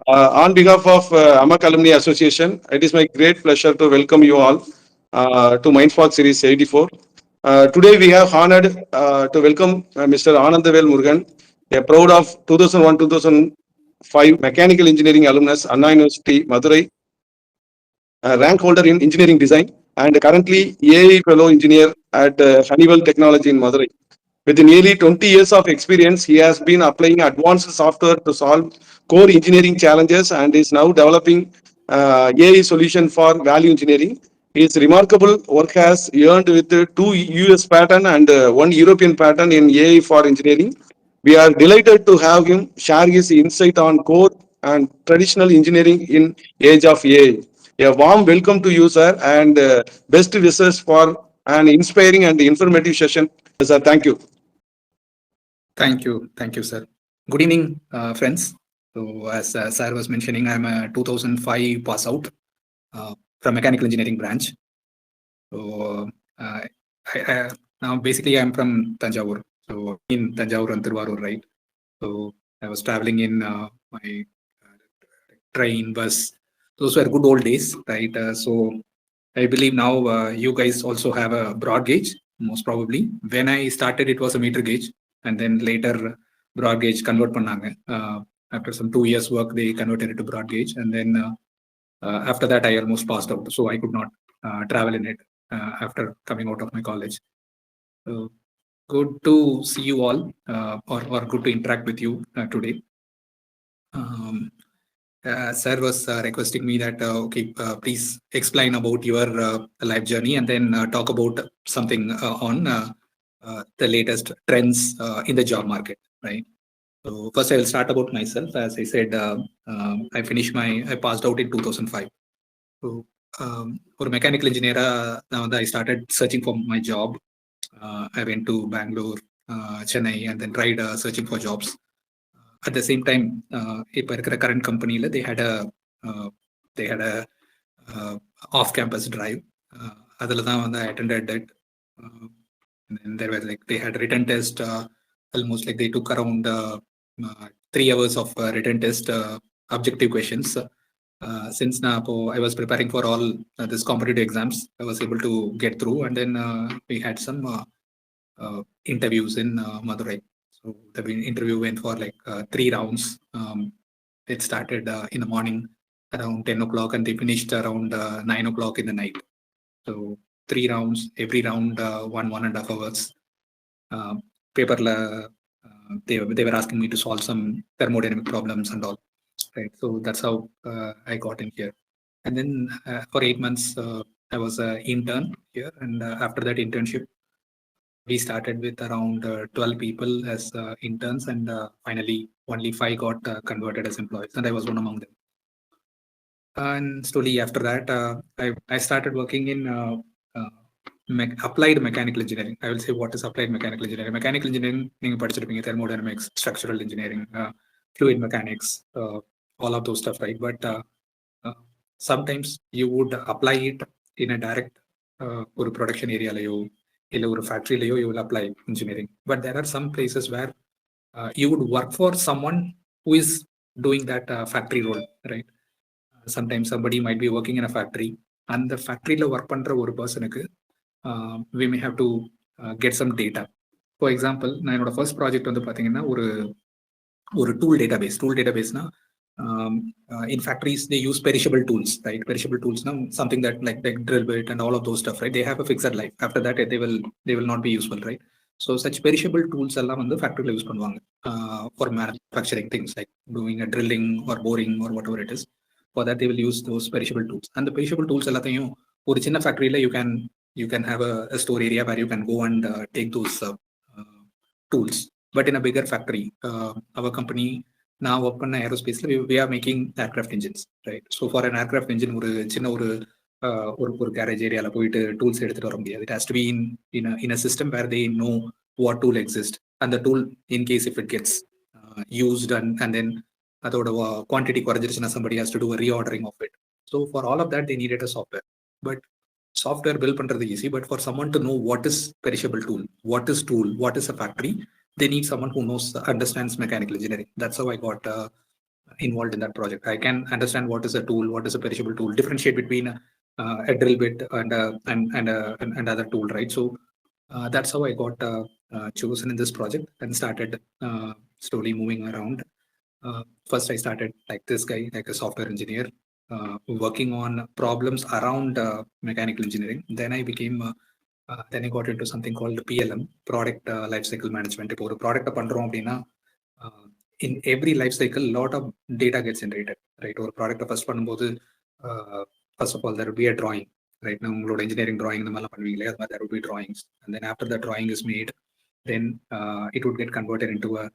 On behalf of AMAC Alumni Association, it is my great pleasure to welcome you all to Mindspark Series 84. Today we have honored to welcome Mr. Anandavel Murugan, a proud of 2001-2005 Mechanical Engineering alumnus, Anna University, Madurai, rank holder in engineering design, and currently AI fellow engineer at Honeywell Technology in Madurai. With nearly 20 years of experience, he has been applying advanced software to solve core engineering challenges and is now developing AI solution for value engineering. His remarkable work has earned with 2 US patent and 1 European patent in AI for engineering. We are delighted to have him share his insight on core and traditional engineering in age of AI. A warm welcome to you, sir, and best wishes for an inspiring and informative session. Sir, thank you. Thank you, sir. Good evening, friends. So, as sir was mentioning, I'm a 2005 pass out from mechanical engineering branch. So, now basically I'm from Tanjavur. So, in Tanjavur and Tiruvallur, right? So, I was traveling in my train, bus. Those were good old days, right? So, I believe now you guys also have a broad gauge, most probably. When I started, it was a meter gauge, and then later broad gauge convert pannanga. After some 2 years work, they converted it to broad gauge, and then after that, I almost passed out, so I could not travel in it after coming out of my college. So good to see you all, or good to interact with you today. Sir was requesting me that please explain about your life journey and then talk about something on the latest trends in the job market, right? So first I will start about myself. As I said, I passed out in 2005. So for mechanical engineer, I started searching for my job. I went to Bangalore, Chennai, and then tried searching for jobs. At the same time, இப்போ இருக்கிற current company they had a off-campus drive. அதில் தான் வந்து I attended that. And there was they had written test. Almost they took around 3 hours of written test, objective questions. Since I was preparing for all this competitive exams, I was able to get through, and then we had some interviews in Madurai. So the interview went for 3 rounds. It started in the morning around 10 o'clock and they finished around 9 o'clock in the night. So 3 rounds, every round 1.5 hours. Paper they were asking me to solve some thermodynamic problems and all. Right. So that's how I got in here. And then for 8 months, I was an intern here. And after that internship, we started with around 12 people as interns, and finally only 5 got converted as employees, and I was one among them. And slowly after that, I started working in applied mechanical engineering. I will say what is applied mechanical engineering. Mechanical engineering, thermodynamics, structural engineering, fluid mechanics, all of those stuff, right? But sometimes you would apply it in a direct production area. Or factory, you will apply engineering. But there are some places where you would work for someone who is doing that factory role, right? Sometimes somebody might be working in a factory, and the factory work பண்ற ஒரு பர்சனுக்கு we may have to get some data. For example, நான் என்னோட first project வந்து பாத்தீங்கன்னா ஒரு tool database. In factories, they use perishable tools, right? Perishable tools now, something that like drill bit and all of those stuff, right? They have a fixed life. After that, they will not be useful, right? So such perishable tools எல்லாம் வந்து factory use பண்ணுவாங்க for manufacturing things like doing a drilling or boring or whatever it is. For that, they will use those perishable tools. And the perishable tools எல்லாத்தையும் ஒரு சின்ன factory you can have a store area where you can go and take those tools. But in a bigger factory, our company now work பண்ண aerospace, we are making aircraft engines, right? So for an aircraft engine, ஒரு சின்ன ஒரு garage area போயிட்டு tools எடுத்துட்டு வர முடியாது. It has to be in a system where they know what tool exists, and the tool, in case if it gets used and then அதோட quantity குறைஞ்சிருச்சுன்னா somebody has to do a reordering of it. So for all of that, they needed a software. But software build பண்றது easy, but for someone to know what is perishable tool, what is tool, what is a factory, they need someone who understands mechanical engineering. That's how I got involved in that project. I can understand what is a tool, what is a perishable tool, differentiate between a drill bit and other tool, right? So that's how I got chosen in this project and started slowly moving around. First, I started like this guy, like a software engineer, working on problems around mechanical engineering. Then I became, then I got into something called PLM, Product Lifecycle Management. இப்போ ஒரு ப்ராடக்ட்டை பண்றோம் அப்படின்னா, in every life cycle, lot of data gets generated, right? ஒரு ப்ராடக்ட்டை first பண்ணும்போது, first of all, there will be a drawing, right? நான் உங்களோட இன்ஜினியரிங் drawing இந்த மாதிரிலாம் பண்ணுவீங்களே, அது மாதிரி there will be drawings. And then after the drawing is made, then it would get converted into a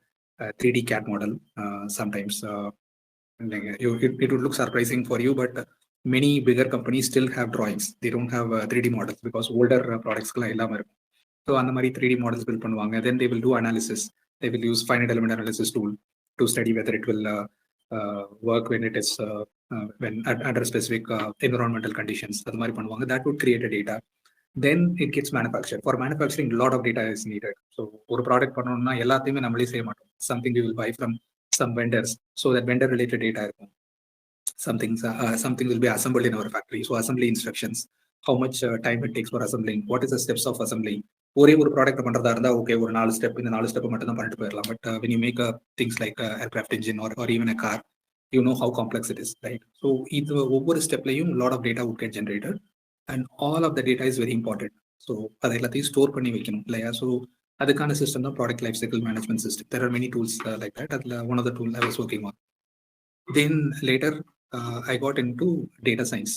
3D CAD model. Sometimes it would look surprising for you, but many bigger companies still have drawings. They don't have 3D models because older products எல்லாம் இருக்கும். So அந்த மாதிரி 3D models build பண்ணுவாங்க. Then they will do analysis. They will use finite element analysis tool to study whether it will work when it is when under specific environmental conditions. அது மாதிரி பண்ணுவாங்க. That would create a data. Then it gets manufactured. For manufacturing, a lot of data is needed. So ஒரு product பண்ணணும்னா எல்லாத்தையுமே நம்மளே செய்ய மாட்டோம். Something we will buy from some vendors. So that vendor related data இருக்கும். Something will be assembled in our factory. So assembly instructions, how much time it takes for assembling, what is the steps of assembling. ஒரே ஒரு product பண்றதா இருந்தா okay ஒரு 4 step, இந்த 4 step மட்டும் தான் பண்ணிட்டு போயிடலாம். But when you make things like aircraft engine or even a car, you know how complex it is, right? So இது ஒவ்வொரு ஸ்டெப்லயும் lot of data would get generated and all of the data is very important. So அதை எல்லாத்தையும் store பண்ணி வைக்கணும் இல்லையா? So அதுக்கான system தான் product life cycle management system. There are many tools like that. அதில் one of the tool I was working on. Then later I got into data science.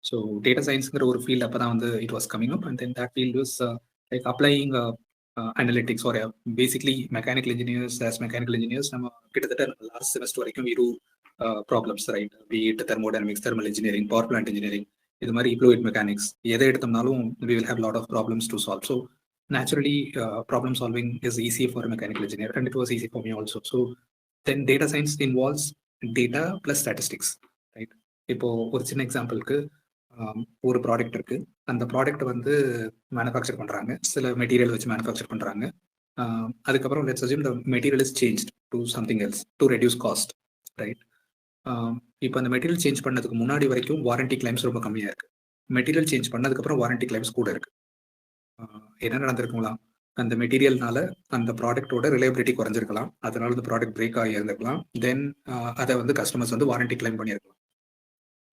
So data scienceங்கிற ஒரு field அப்போ தான் வந்து it was coming up, and then that field was like applying analytics or basically mechanical engineers. As mechanical engineers, நம்ம கிட்டத்தட்ட last semester வரைக்கும் we do problems, right? Be it thermodynamics, thermal engineering, power plant engineering, இது மாதிரி fluid mechanics, எதை எடுத்தோம்னாலும் we will have a lot of problems to solve. So naturally problem solving is easy for a mechanical engineer, and it was easy for me also. So then data science involves data plus statistics, right? இப்போ ஒரு சின்ன எக்ஸாம்பிளுக்கு ஒரு product இருக்கு, அந்த product வந்து manufacture பண்றாங்க, சில மெட்டீரியல் வச்சு மேனுஃபேக்சர் பண்றாங்க. அதுக்கப்புறம் let's assume the material is changed to something else to reduce cost, right? இப்போ அந்த மெட்டீரியல் சேஞ்ச் பண்ணதுக்கு முன்னாடி வரைக்கும் வாரண்டி கிளைம்ஸ் ரொம்ப கம்மியா இருக்கு. மெட்டீரியல் சேஞ்ச் பண்ணதுக்கப்புறம் வாரண்டி கிளைம்ஸ் கூட இருக்கு. என்ன நடந்திருக்குங்களா? அந்த மெட்டீரியல்னால அந்த ப்ராடக்டோட ரிலையபிலிட்டி குறைஞ்சிருக்கலாம், அதனால அந்த ப்ராடக்ட் பிரேக் ஆகி இருந்திருக்கலாம். தென் அதை வந்து கஸ்டமர்ஸ் வந்து வாரண்டி கிளைம் பண்ணியிருக்கலாம்.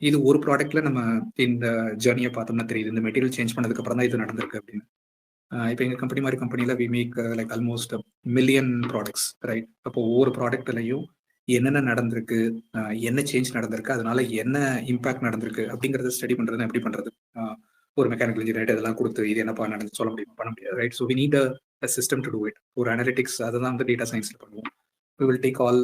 இது ஒரு ப்ராடக்ட்ல நம்ம இந்த ஜேர்னியை பார்த்தோம்னா தெரியுது, இந்த மெட்டீரியல் சேஞ்ச் பண்ணதுக்கு அப்புறம் தான் இது நடந்திருக்கு அப்படின்னு. இப்போ எங்க கம்பெனி மாதிரி கம்பெனில we make like almost million products, right? அப்போ ஒவ்வொரு ப்ராடக்ட்லையும் என்னென்ன நடந்திருக்கு, என்ன சேஞ்ச் நடந்திருக்கு, அதனால என்ன இம்பாக்ட் நடந்திருக்கு அப்படிங்கறத ஸ்டடி பண்றது எப்படி பண்றது? ஒரு மெக்கானிக்கல் இன்ஜினியர் இதெல்லாம் கொடுத்து இது என்னப்பா நடந்து சொல்ல முடியும், பண்ண முடியாது, right? So we need a system to do it. ஒரு அனலிட்டிக்ஸ் அதை தான் வந்து டேட்டா சயின்ஸ்ல பண்ணுவோம். We will take all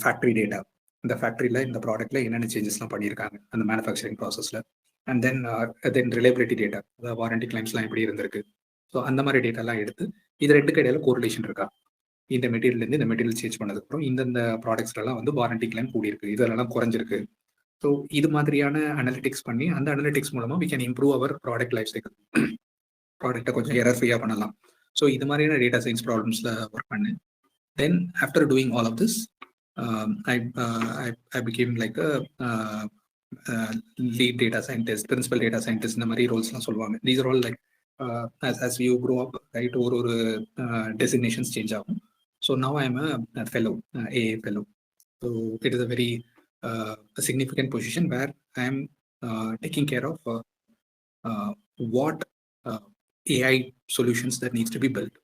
factory data, இந்த ஃபேக்டரியில் இந்த ப்ராடக்ட்ல என்னென்ன சேஞ்சஸ்லாம் பண்ணியிருக்காங்க அந்த மேனுஃபேக்சரிங் ப்ராசஸில், அண்ட் தென் ரிலையபிலிட்டி டேட்டா, அதாவது வாரண்டி கிளைம்ஸ்லாம் எப்படி இருந்திருக்கு. ஸோ அந்த மாதிரி டேட்டாலாம் எடுத்து இது ரெண்டுக்கு இடையில கோரிலேஷன் இருக்கா, இந்த மெட்டீரியல்லேருந்து இந்த மெட்டீரியல் சேஞ்ச் பண்ணதுக்கப்புறம் இந்தந்த ப்ராடக்ட்ஸ்லாம் வந்து வாரண்டி கிளைம் கூடியிருக்கு, இதெல்லாம் குறைஞ்சிருக்கு. ஸோ இது மாதிரியான அனலிட்டிக்ஸ் பண்ணி அந்த அனலிட்டிக்ஸ் மூலமாக we can improve our product life cycle. ப்ராடக்ட்டை கொஞ்சம் எரர் ஃப்ரீயாக பண்ணலாம். ஸோ இது மாதிரியான டேட்டா சயின்ஸ் ப்ராப்ளம்ஸில் ஒர்க் பண்ணேன். Then after doing all of this I became like a lead data scientist, principal data scientist, இந்த மாதிரி ரோல்ஸ்லாம் சொல்லுவாங்க. These are all like as you grow up, right? ஒரு designations change ஆகும். So now I am a fellow, AA fellow. So it is a very a significant position where I am taking care of what AI solutions that needs to be built,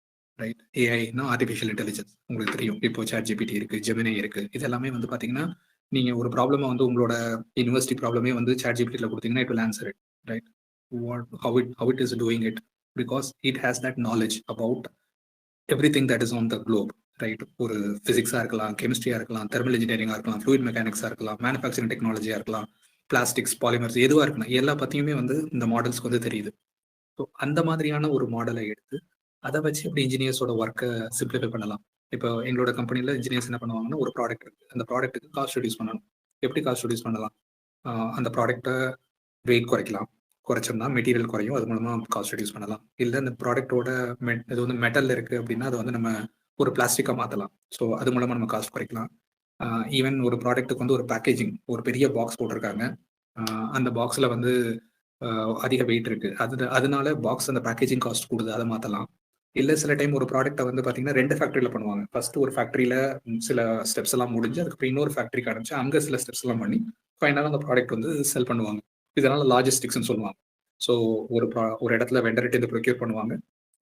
right? ஏஐனா artificial intelligence உங்களுக்கு தெரியும். இப்போ ChatGPT இருக்கு, ஜெமினி இருக்கு, இது எல்லாமே வந்து பாத்தீங்கன்னா நீங்க ஒரு ப்ராப்ளமை வந்து உங்களோட யூனிவர்சிட்டி ப்ராப்ளமே வந்து ChatGPTல கொடுத்தீங்கன்னா it will answer it, right? How it is doing it, because it has that knowledge about everything that is on the globe, right? ஒரு பிசிக்ஸா இருக்கலாம், கெமிஸ்ட்ரியா இருக்கலாம், தெர்மல் இன்ஜினியரிங்கா இருக்கலாம், ஃப்ளூயிட் மெக்கானிக்ஸா இருக்கலாம், மேனுஃபேக்சரிங் டெக்னாலஜியா இருக்கலாம், பிளாஸ்டிக்ஸ், பாலிமர்ஸ், எதுவா இருக்கலாம், எல்லா பத்தியுமே வந்து இந்த மாடல்ஸ்க்கு வந்து தெரியுது. ஸோ அந்த மாதிரியான ஒரு மாடலை எடுத்து அதை வச்சு எப்படி இன்ஜினியர்ஸோட ஒர்க்கை சிம்பிளிஃபை பண்ணலாம். இப்போ எங்களோட கம்பெனியில் இன்ஜினியர்ஸ் என்ன பண்ணுவாங்கன்னா, ஒரு ப்ராடக்ட் இருக்கு, அந்த ப்ராடக்ட்டுக்கு காஸ்ட் ரெடியூஸ் பண்ணணும். எப்படி காஸ்ட் ரெடியூஸ் பண்ணலாம்? அந்த ப்ராடக்ட்டை வெயிட் குறைச்சோம்னா மெட்டீரியல் குறையும், அது மூலமாக காஸ்ட் ரெடியூஸ் பண்ணலாம். இல்லை அந்த ப்ராடக்ட்டோட இது வந்து மெட்டல் இருக்கு அப்படின்னா அதை வந்து நம்ம ஒரு பிளாஸ்டிக்காக மாற்றலாம், ஸோ அது மூலமாக நம்ம காஸ்ட் குறைக்கலாம். ஈவன் ஒரு ப்ராடக்ட்டுக்கு வந்து ஒரு பேக்கேஜிங் ஒரு பெரிய பாக்ஸ் போட்டிருக்காங்க. அந்த பாக்ஸில் வந்து அதிக வெயிட் இருக்கு. அதனால பாக்ஸ் அந்த பேக்கேஜிங் காஸ்ட் கூடுது, அதை மாற்றலாம். இல்லை சில டைம் ஒரு ப்ராடக்ட்டை வந்து பார்த்தீங்கன்னா 2 ஃபேக்ட்ரியில் பண்ணுவாங்க. ஃபர்ஸ்ட் ஒரு ஃபேக்ட்ரியில் சில ஸ்டெப்ஸ் எல்லாம் முடிஞ்சு அதுக்கப்புறம் இன்னொரு ஃபேக்ட்ரிக்கு அனுப்பிச்சு அங்கே சில ஸ்டெப்ஸ் எல்லாம் பண்ணி ஃபைனலாக அந்த ப்ராடக்ட் வந்து செல் பண்ணுவாங்க. இதனால லாஜிஸ்டிக்ஸ்னு சொல்லுவாங்க. ஸோ ஒரு இடத்துல வெண்டர்கிட்ட ப்ரொக்யூர் பண்ணுவாங்க,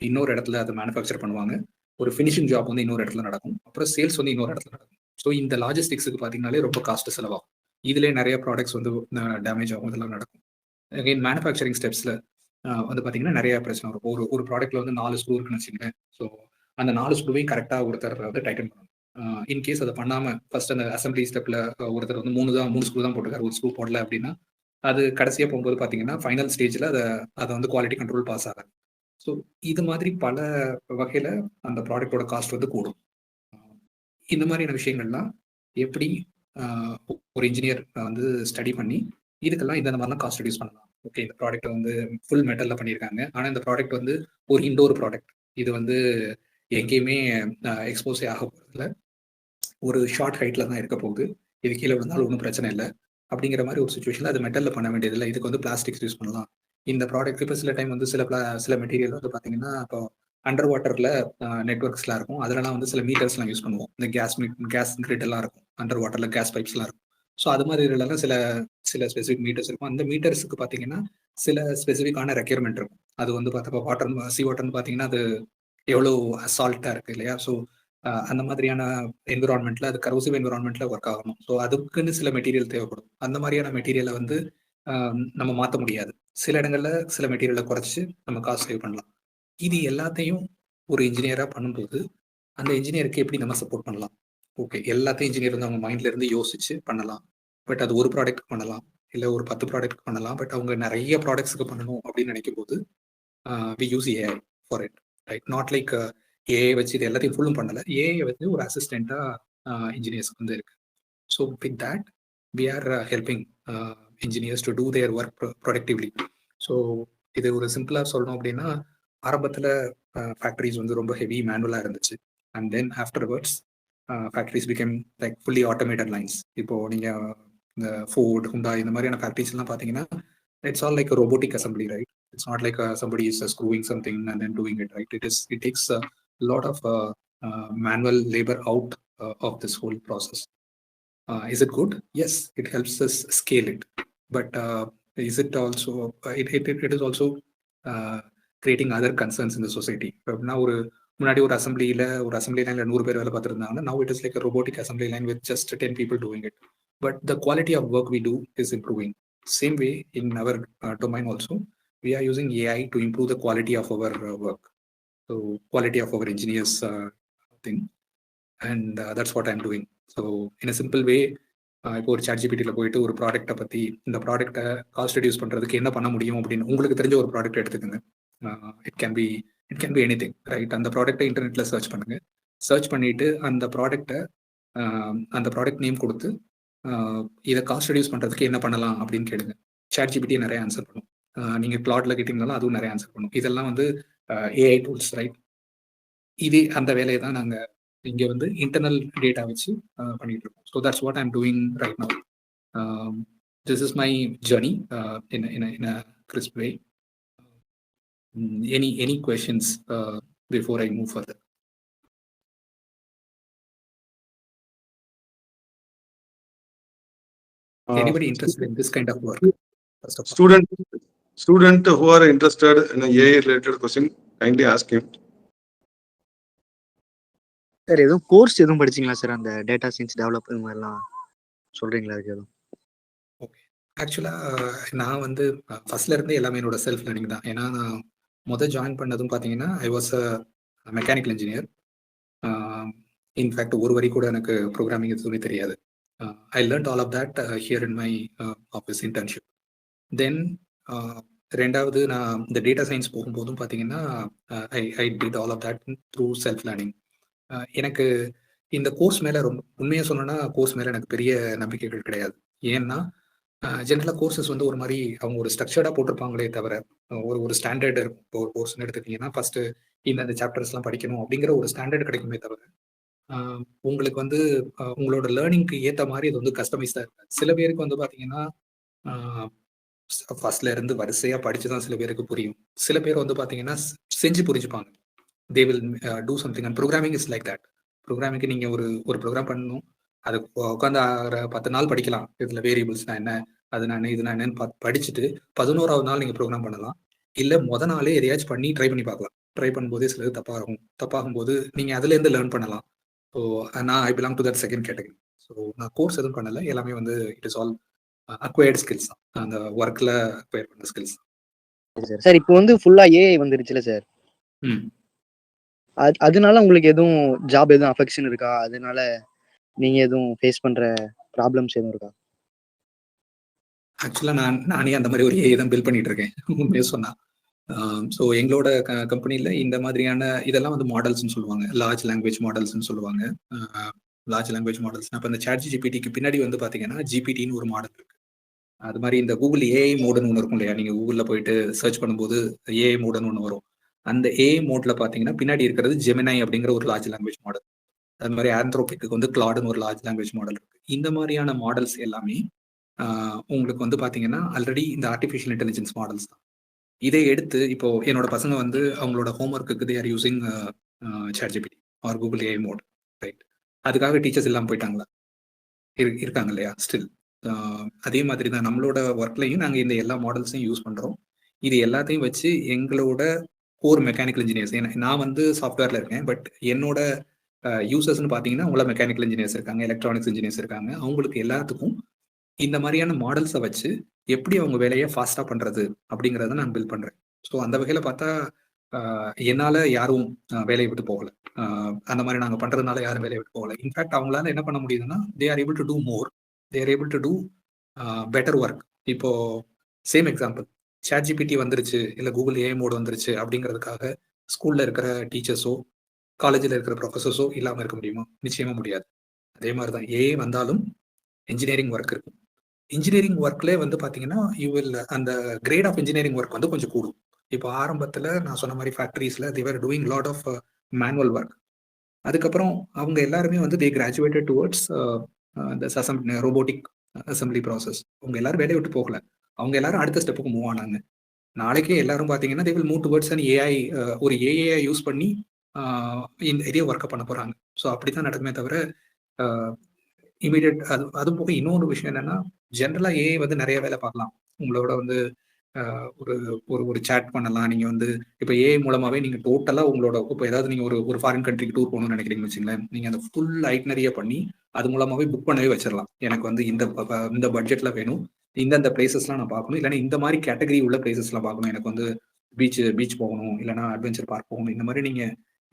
இன்னொரு இடத்துல அதை மேனுஃபேக்சர் பண்ணுவாங்க, ஒரு ஃபினிஷிங் ஜாப் வந்து இன்னொரு இடத்துல நடக்கும், அப்புறம் சேல்ஸ் வந்து இன்னொரு இடத்துல நடக்கும். ஸோ இந்த லாஜிஸ்டிக்ஸுக்கு பார்த்தீங்கன்னாலே ரொம்ப காஸ்ட் செலவாகும். இதுலேயே நிறைய ப்ராடக்ட்ஸ் வந்து டேமேஜ் ஆகும், இதெல்லாம் நடக்கும். அகைன் மேனுஃபேக்சரிங் ஸ்டெப்ஸில் வந்து பார்த்தீங்கன்னா நிறைய பிரச்சனை வரும். ஒரு ப்ராடக்ட்ல வந்து 4 ஸ்க்ரூ இருக்குன்னு வச்சுக்கோங்க. ஸோ அந்த 4 ஸ்க்ரூவையும் கரெக்டாக ஒருத்தர் வந்து டைட்டன் பண்ணணும். இன்கேஸ் அதை பண்ணாமல் ஃபர்ஸ்ட் அந்த அசம்பிளி ஸ்டெப்பில் ஒருத்தர் வந்து 3 ஸ்க்ரூ தான் போட்டுருக்காரு, ஒரு ஸ்க்ரூ போடல அப்படின்னா அது கடைசியாக போகும்போது பார்த்தீங்கன்னா ஃபைனல் ஸ்டேஜில் அதை வந்து குவாலிட்டி கண்ட்ரோல் பாஸ் ஆகாது. ஸோ இது மாதிரி பல வகையில் அந்த ப்ராடக்டோட காஸ்ட் வந்து கூடும். இந்த மாதிரியான விஷயங்கள்லாம் எப்படி ஒரு இன்ஜினியர் வந்து ஸ்டடி பண்ணி இதுக்கெல்லாம் இந்த மாதிரிலாம் காஸ்ட் ரெடியூஸ் பண்ணலாம். ஓகே, இந்த ப்ராடக்ட் வந்து ஃபுல் மெட்டலில் பண்ணியிருக்காங்க, ஆனால் இந்த ப்ராடக்ட் வந்து ஒரு இண்டோர் ப்ராடக்ட், இது வந்து எங்கேயுமே எக்ஸ்போஸே ஆக போகிறதுல ஒரு ஷார்ட் ஹைட்டில் தான் இருக்க போகுது, இது கீழே விழுந்தாலும் ஒன்றும் பிரச்சனை இல்லை அப்படிங்கிற மாதிரி ஒரு சுச்சுவேஷனில் அது மெட்டலில் பண்ண வேண்டியதில்லை, இதுக்கு வந்து பிளாஸ்டிக்ஸ் யூஸ் பண்ணலாம். இந்த ப்ராடக்ட் இப்போ சில டைம் வந்து சில மெட்டீரியல் வந்து பார்த்தீங்கன்னா இப்போ அண்டர் வாட்டரில் நெட்ஒர்க்ஸ்லாம் இருக்கும், அதெல்லாம் வந்து சில மீட்டர்ஸ்லாம் யூஸ் பண்ணுவோம். இந்த கேஸ் கிரிட் எல்லாம் இருக்கும், அண்டர் வாட்டரில் கேஸ் பைப்ஸ்லாம் இருக்கும். ஸோ அது மாதிரி இதெல்லாம் சில ஸ்பெசிஃபிக் மீட்டர்ஸ் இருக்கும். அந்த மீட்டர்ஸுக்கு பார்த்தீங்கன்னா சில ஸ்பெசிஃபிக்கான ரெக்யர்மெண்ட் இருக்கும். அது வந்து பார்த்தப்போ சி வாட்டர்னு பார்த்தீங்கன்னா அது எவ்வளோ சால்ட்டாக இருக்குது இல்லையா? ஸோ அந்த மாதிரியான என்விரான்மெண்ட்ல அது கரோசிவ் என்விரான்மெண்ட்ல ஒர்க் ஆகணும். ஸோ அதுக்குன்னு சில மெட்டீரியல் தேவைப்படும். அந்த மாதிரியான மெட்டீரியலை வந்து நம்ம மாற்ற முடியாது. சில இடங்கள்ல சில மெட்டீரியலை குறைச்சி நம்ம காசு சேவ் பண்ணலாம். இது எல்லாத்தையும் ஒரு இன்ஜினியரா பண்ணும்போது அந்த இன்ஜினியருக்கு எப்படி நம்ம சப்போர்ட் பண்ணலாம்? ஓகே, எல்லாத்தையும் இன்ஜினியர் வந்து அவங்க மைண்ட்ல இருந்து யோசிச்சு பண்ணலாம். பட் அது ஒரு ப்ராடக்ட் பண்ணலாம், இல்லை ஒரு 10 ப்ராடக்ட் பண்ணலாம். பட் அவங்க நிறைய ப்ராடக்ட்ஸ்க்கு பண்ணணும் அப்படின்னு நினைக்கும் போது we use AI for it, right? Not like AI வச்சு இது எல்லாத்தையும் ஃபுல்லும் பண்ணல. ஏஐ வந்து ஒரு அசிஸ்டண்டா இன்ஜினியர்ஸ்க்கு வந்து இருக்கு. So with that we are helping engineers to do their work productively. ஸோ இது ஒரு சிம்பிளா சொல்லணும் அப்படின்னா ஆரம்பத்தில் ஃபேக்ட்ரிஸ் வந்து ரொம்ப ஹெவி மேனுவலாக இருந்துச்சு. And then afterwards factories became like fully automated lines. இப்போ நீங்கள் இந்த ஃபோர்ட், ஹுண்டா இந்த மாதிரியான ஃபேக்ட்ரிஸ் எல்லாம் பார்த்தீங்கன்னா it's all like a robotic assembly, right? It's not like somebody is screwing something and then doing it, right? It takes a lot of manual labor out of this whole process. Is it good? Yes, it helps us scale it. But is it also, it is also creating other concerns in the society. Now முன்னாடி ஒரு assembly லைன்ல 100 பேர் வேலை பார்த்துருந்தாங்கன்னா now it is like a robotic assembly line with just 10 people doing it. But the quality of work we do is improving. Same way in our domain also, we are using AI to improve the quality of our work. So quality of our engineers thing, and that's what I'm doing. So in a simple way, இப்போ ஒரு ChatGPTல போயிட்டு ஒரு ப்ராடக்ட்டை பற்றி இந்த ப்ராடக்ட்டை cost reduce பண்ணுறதுக்கு என்ன பண்ண முடியும் அப்படின்னு உங்களுக்கு தெரிஞ்ச ஒரு ப்ராடக்ட் எடுத்துக்கோங்க. It can be anything, right? அந்த ப்ராடக்ட்டை இன்டர்நெட்ல சர்ச் பண்ணுங்க. சர்ச் பண்ணிட்டு அந்த ப்ராடக்ட் நேம் கொடுத்து இதை காஸ்ட் ரெடியூஸ் பண்ணுறதுக்கு என்ன பண்ணலாம் அப்படின்னு கேளுங்க. ChatGPT நிறைய ஆன்சர் பண்ணும். நீங்கள் கிளாட்ல கேட்டிங்கனாலும் அதுவும் நிறைய ஆன்சர் பண்ணும். இதெல்லாம் வந்து ஏஐ டூல்ஸ், ரைட்? இதே அந்த வேலையை தான் நாங்கள் இங்கே வந்து இன்டர்னல் டேட்டா வச்சு பண்ணிட்டு இருக்கோம். So that's what I'm doing right now. This is my journey in a crisp way. Any questions before I move further? Anybody interested in this kind of work? Student who are interested in a AI related question, kindly ask him. Sir எதுவும் course எதுவும் படிச்சிங்களா sir? அந்த data science develop இந்த மாதிரிலாம் சொல்கிறீங்களா? அதுக்கு எதுவும்? Okay, ஆக்சுவலாக நான் வந்து ஃபர்ஸ்ட்ல இருந்தே எல்லாமே என்னோட செல்ஃப் லேர்னிங் தான். ஏன்னா நான் ஜாயின் பண்ணதும் பார்த்தீங்கன்னா I was a mechanical engineer. In fact ஒரு வரி கூட எனக்கு ப்ரோக்ராமிங் எதுவுமே தெரியாது. I learned all of that here in my office internship. Then ரெண்டாவது நான் இந்த டேட்டா சயின்ஸ் போகும்போதும் பார்த்தீங்கன்னா I did all of that through self learning. எனக்கு இந்த கோர்ஸ் மேலே ரொம்ப உண்மையாக சொன்னோன்னா கோர்ஸ் மேலே எனக்கு பெரிய நம்பிக்கைகள் கிடையாது. ஏன்னா ஜென்ரலாக கோர்சஸ் வந்து ஒரு மாதிரி அவங்க ஒரு ஸ்ட்ரக்சர்டாக போட்டிருப்பாங்களே தவிர ஒரு ஸ்டாண்டர்ட் இருக்கும். இப்போ ஒரு கோர்ஸ்னு எடுத்துக்கிட்டிங்கன்னா ஃபர்ஸ்ட்டு இந்த சாப்டர்ஸ்லாம் படிக்கணும் அப்படிங்கிற ஒரு ஸ்டாண்டர்ட் கிடைக்குமே தவிர உங்களுக்கு வந்து உங்களோட லேர்னிங்க்கு ஏத்த மாதிரி இது வந்து கஸ்டமைஸ்டா இருக்காது. சில பேருக்கு வந்து பாத்தீங்கன்னா ஃபர்ஸ்ட்ல இருந்து வரிசையா படிச்சுதான் சில பேருக்கு புரியும். சில பேர் வந்து பாத்தீங்கன்னா செஞ்சு புரிஞ்சுப்பாங்க. They will do something. And programming is like that. ப்ரோக்ராமிங்க்கு நீங்க ஒரு ஒரு ப்ரோக்ராம் பண்ணணும். அது உட்காந்து 10 நாள் படிக்கலாம். இதுல வேரியபிள்ஸ்னா என்ன, அது நான் இது நான் என்னன்னு படிச்சுட்டு 11வது நாள் நீங்க ப்ரோக்ராம் பண்ணலாம். இல்ல நாளே எதையாச்சும் பண்ணி ட்ரை பண்ணி பார்க்கலாம். ட்ரை பண்ணும்போதே சிலது தப்பாகும். தப்பாகும் போது நீங்க அதுல இருந்து லேர்ன் பண்ணலாம். ஸோ நான் ஐ belong to that second category. So நான் கோர்ஸ் எதுவும் பண்ணல. எல்லாமே வந்து it is all acquired skills தான். அந்த ஒர்க்ல அக்வயர் பண்ண ஸ்கில்ஸ். சார் இப்போ வந்து ஃபுல்லா ஏஐ வந்துருச்சுல சார். ம். அதனால உங்களுக்கு எதுவும் ஜாப் எதுவும் அஃபெக்ஷன் இருக்கா? அதனால நீங்க எதுவும் ஃபேஸ் பண்ற ப்ராப்ளம்ஸ் எதுவும் இருக்கா? ஆக்சுவலா நானே அந்த மாதிரி ஒரு ஏஐ தான் பில்ட் பண்ணிட்டு இருக்கேன் உண்மையை சொன்னா. ஸோ எங்களோட கம்பெனியில் இந்த மாதிரியான இதெல்லாம் வந்து மாடல்ஸ்னு சொல்லுவாங்க. லார்ஜ் லாங்குவேஜ் மாடல்ஸ்னு சொல்லுவாங்க. லார்ஜ் லாங்குவேஜ் மாடல்ஸ் அப்போ இந்த சாட் ஜிபிடிக்கு பின்னாடி வந்து பார்த்தீங்கன்னா ஜிபிடின்னு ஒரு மாடல் இருக்கு. அது மாதிரி இந்த கூகுள் ஏஐ மோடுன்னு ஒன்று இருக்கும் இல்லையா? நீங்கள் கூகுளில் போயிட்டு சர்ச் பண்ணும்போது ஏஐ மோடுன்னு ஒன்று வரும். அந்த ஏஐ மோட்ல பார்த்தீங்கன்னா பின்னாடி இருக்கிறது ஜெமினை அப்படிங்கிற ஒரு லார்ஜ் லாங்குவேஜ் மாடல். அது மாதிரி ஆந்த்ரோபிக்கு வந்து கிளாடுன்னு ஒரு லார்ஜ் லாங்குவேஜ் மாடல் இருக்கு. இந்த மாதிரியான மாடல்ஸ் எல்லாமே உங்களுக்கு வந்து பார்த்தீங்கன்னா ஆல்ரெடி இந்த ஆர்டிஃபிஷியல் இன்டெலிஜென்ஸ் மாடல்ஸ் தான். இதை எடுத்து இப்போ என்னோட பசங்க வந்து அவங்களோட homework they are using ChatGPT or Google AI mode, right? அதுக்காக டீச்சர்ஸ் எல்லாம் போயிட்டாங்களா? இருக்காங்க இல்லையா? ஸ்டில் அதே மாதிரி தான் நம்மளோட ஒர்க்லையும் நாங்கள் இந்த எல்லா மாடல்ஸையும் யூஸ் பண்றோம். இது எல்லாத்தையும் வச்சு எங்களோட கோர் மெக்கானிக்கல் இன்ஜினியர்ஸ், ஏன்னா நான் வந்து சாஃப்ட்வேர்ல இருக்கேன், பட் என்னோட யூசர்ஸ்னு பார்த்தீங்கன்னா அவங்கள மெக்கானிக்கல் இன்ஜினியர்ஸ் இருக்காங்க, எலக்ட்ரானிக்ஸ் இன்ஜினியர்ஸ் இருக்காங்க. அவங்களுக்கு எல்லாத்துக்கும் இந்த மாதிரியான மாடல்ஸை வச்சு எப்படி அவங்க வேலையை ஃபாஸ்டா பண்றது அப்படிங்கிறத நான் பில்ட் பண்றேன். ஸோ அந்த வகையில பார்த்தா என்னால யாரும் வேலையை விட்டு போகல. அந்த மாதிரி நாங்க பண்றதுனால யாரும் வேலையை விட்டு போகல. இன்ஃபேக்ட் அவங்களால என்ன பண்ண முடியுதுன்னா they are able to do more, they are able to do better work. இப்போ சேம் எக்ஸாம்பிள், சாட் ஜிபிடி வந்துருச்சு இல்ல கூகுள் ஏஐ மோட் வந்துருச்சு அப்படிங்கிறதுக்காக ஸ்கூல்ல இருக்கிற டீச்சர்ஸோ காலேஜில் இருக்கிற ப்ரொஃபஸர்ஸோ இல்லாமல் இருக்க முடியுமா? நிச்சயமா முடியாது. அதே மாதிரி தான் ஏஐ வந்தாலும் இன்ஜினியரிங் ஒர்க் இருக்கும். இன்ஜினியரிங் ஒர்க்ல வந்து பாத்தீங்கன்னா யூ வில் அந்த கிரேட் ஆஃப் இன்ஜினியரிங் ஒர்க் வந்து கொஞ்சம் கூடும். இப்போ ஆரம்பத்துல நான் சொன்ன மாதிரி ஃபேக்டரிஸ்ல they are doing lot of manual work. அதுக்கப்புறம் அவங்க எல்லாருமே வந்து தே கிராஜுவேட்டட் டுவர்ட்ஸ் இந்த ரோபோட்டிக் அசம்பிளி ப்ராசஸ். அவங்க எல்லாரும் வேலையை விட்டு போகல, அவங்க எல்லாரும் அடுத்த ஸ்டெப்புக்கு மூவ் ஆனாங்க. நாளைக்கே எல்லாரும் பாத்தீங்கன்னா they will move towards an AI, ஒரு ஏஐ யூஸ் பண்ணி இந்த இதே ஒர்க்கை பண்ண போறாங்க. ஸோ அப்படித்தான் நடக்குமே தவிர இமீடியட் அது போக இன்னொரு விஷயம் என்னன்னா, ஜென்ரலா ஏஐ வந்து நிறைய வேலை பார்க்கலாம். உங்களோட வந்து ஒரு ஒரு ஒரு சாட் பண்ணலாம். நீங்க வந்து இப்ப ஏஐ மூலமாவே நீங்க டோட்டலா உங்களோட இப்ப ஏதாவது நீங்க ஒரு ஒரு ஃபாரின் கண்ட்ரிக்கு டூர் போகணும்னு நினைக்கிறீங்கன்னு வச்சுங்களேன், நீங்க அந்த ஃபுல் ஐட்னரிய பண்ணி அது மூலமாவே புக் பண்ணவே வச்சிடலாம். எனக்கு வந்து இந்த பட்ஜெட்ல வேணும், இந்தந்த பிளேசஸ்லாம் நான் பார்க்கணும், இல்லைன்னா இந்த மாதிரி கேட்டகரி உள்ள பிளேசஸ்லாம் பார்க்கணும், எனக்கு வந்து பீச் போகணும், இல்லைன்னா அட்வென்ச்சர் பார்க் போகணும். இந்த மாதிரி நீங்க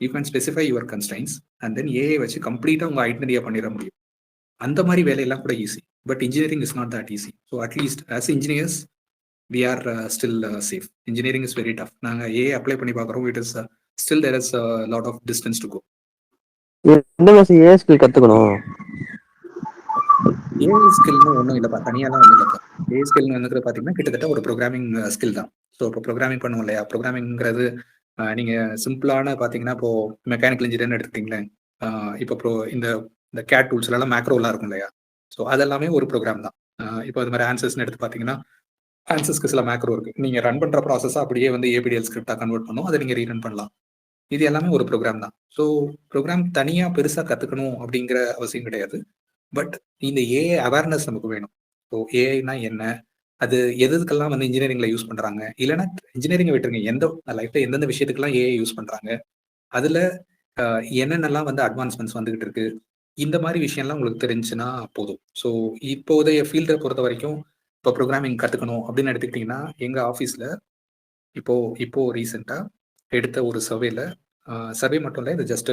you can specify your constraints and then AI வச்சு கம்ப்ளீட்டா உங்க ஐட்னரியா பண்ணிட முடியும். அந்த மாதிரி வேலையெல்லாம் கூட easy. But engineering is not that easy. So at least as engineers we are still safe. Engineering is very tough. நாங்க ஏஐ அப்ளை பண்ணி பார்க்குறோம். It is still there is lot of distance to go. எந்த மாதிரி AI skill கத்துக்கணும்? AI ஸ்கில்னு ஒன்றும் இல்லைப்பா, தனியாலாம் ஒன்றும் இல்லைப்பா. ஏஐ ஸ்கில் வந்து பார்த்தீங்கன்னா கிட்டத்தட்ட ஒரு ப்ரோக்ராமிங் ஸ்கில் தான். ஸோ இப்போ ப்ரோக்ராமிங் பண்ணுவோம் இல்லையா? ப்ரோக்ராமிங்கிறது நீங்க சிம்பிளான பார்த்தீங்கன்னா இப்போ மெக்கானிக்கல் இன்ஜினியர்னு எடுத்துக்கிங்களேன், இப்போ இந்த இந்த கேட் டூல்ஸ்லாம் மேக்ரோலாம் இருக்கும் இல்லையா? ஸோ அதெல்லாமே ஒரு ப்ரோக்ராம் தான். இப்போ அது மாதிரி ஆன்சர்ஸ்னு எடுத்து பார்த்தீங்கன்னா ஆன்சர்ஸ்க்கு சில மேக்ரோ இருக்கு. நீங்க ரன் பண்ற ப்ராசஸ் அப்படியே வந்து ஏபிடிஎல் ஸ்கிரிப்டா கன்வெர்ட் பண்ணும், அதை நீங்க ரீரன் பண்ணலாம். இது எல்லாமே ஒரு ப்ரோக்ராம் தான். ஸோ ப்ரோக்ராம் தனியா பெருசா கத்துக்கணும் அப்படிங்கிற அவசியம் கிடையாது. பட் இந்த ஏஐ அவேர்னஸ் நமக்கு வேணும். ஸோ ஏஐனா என்ன, அது எதுக்கெல்லாம் வந்து இன்ஜினியரிங்ல யூஸ் பண்றாங்க, இல்லைன்னா இன்ஜினியரிங் விட்டுருங்க, எந்த லைஃப்ல எந்தெந்த விஷயத்துக்கெல்லாம் ஏஐ யூஸ் பண்றாங்க, அதுல என்னென்னலாம் வந்து அட்வான்ஸ்மெண்ட்ஸ் வந்துகிட்டு இருக்கு, இந்த மாதிரி விஷயம்லாம் உங்களுக்கு தெரிஞ்சுன்னா போதும். ஸோ இப்போதைய ஃபீல்டை பொறுத்த வரைக்கும் இப்போ ப்ரோக்ராமிங் கற்றுக்கணும் அப்படின்னு எடுத்துக்கிட்டிங்கன்னா, எங்கள் ஆஃபீஸில் இப்போ ரீசெண்டாக எடுத்த ஒரு சர்வே மட்டும் இல்லை, இது ஜஸ்ட்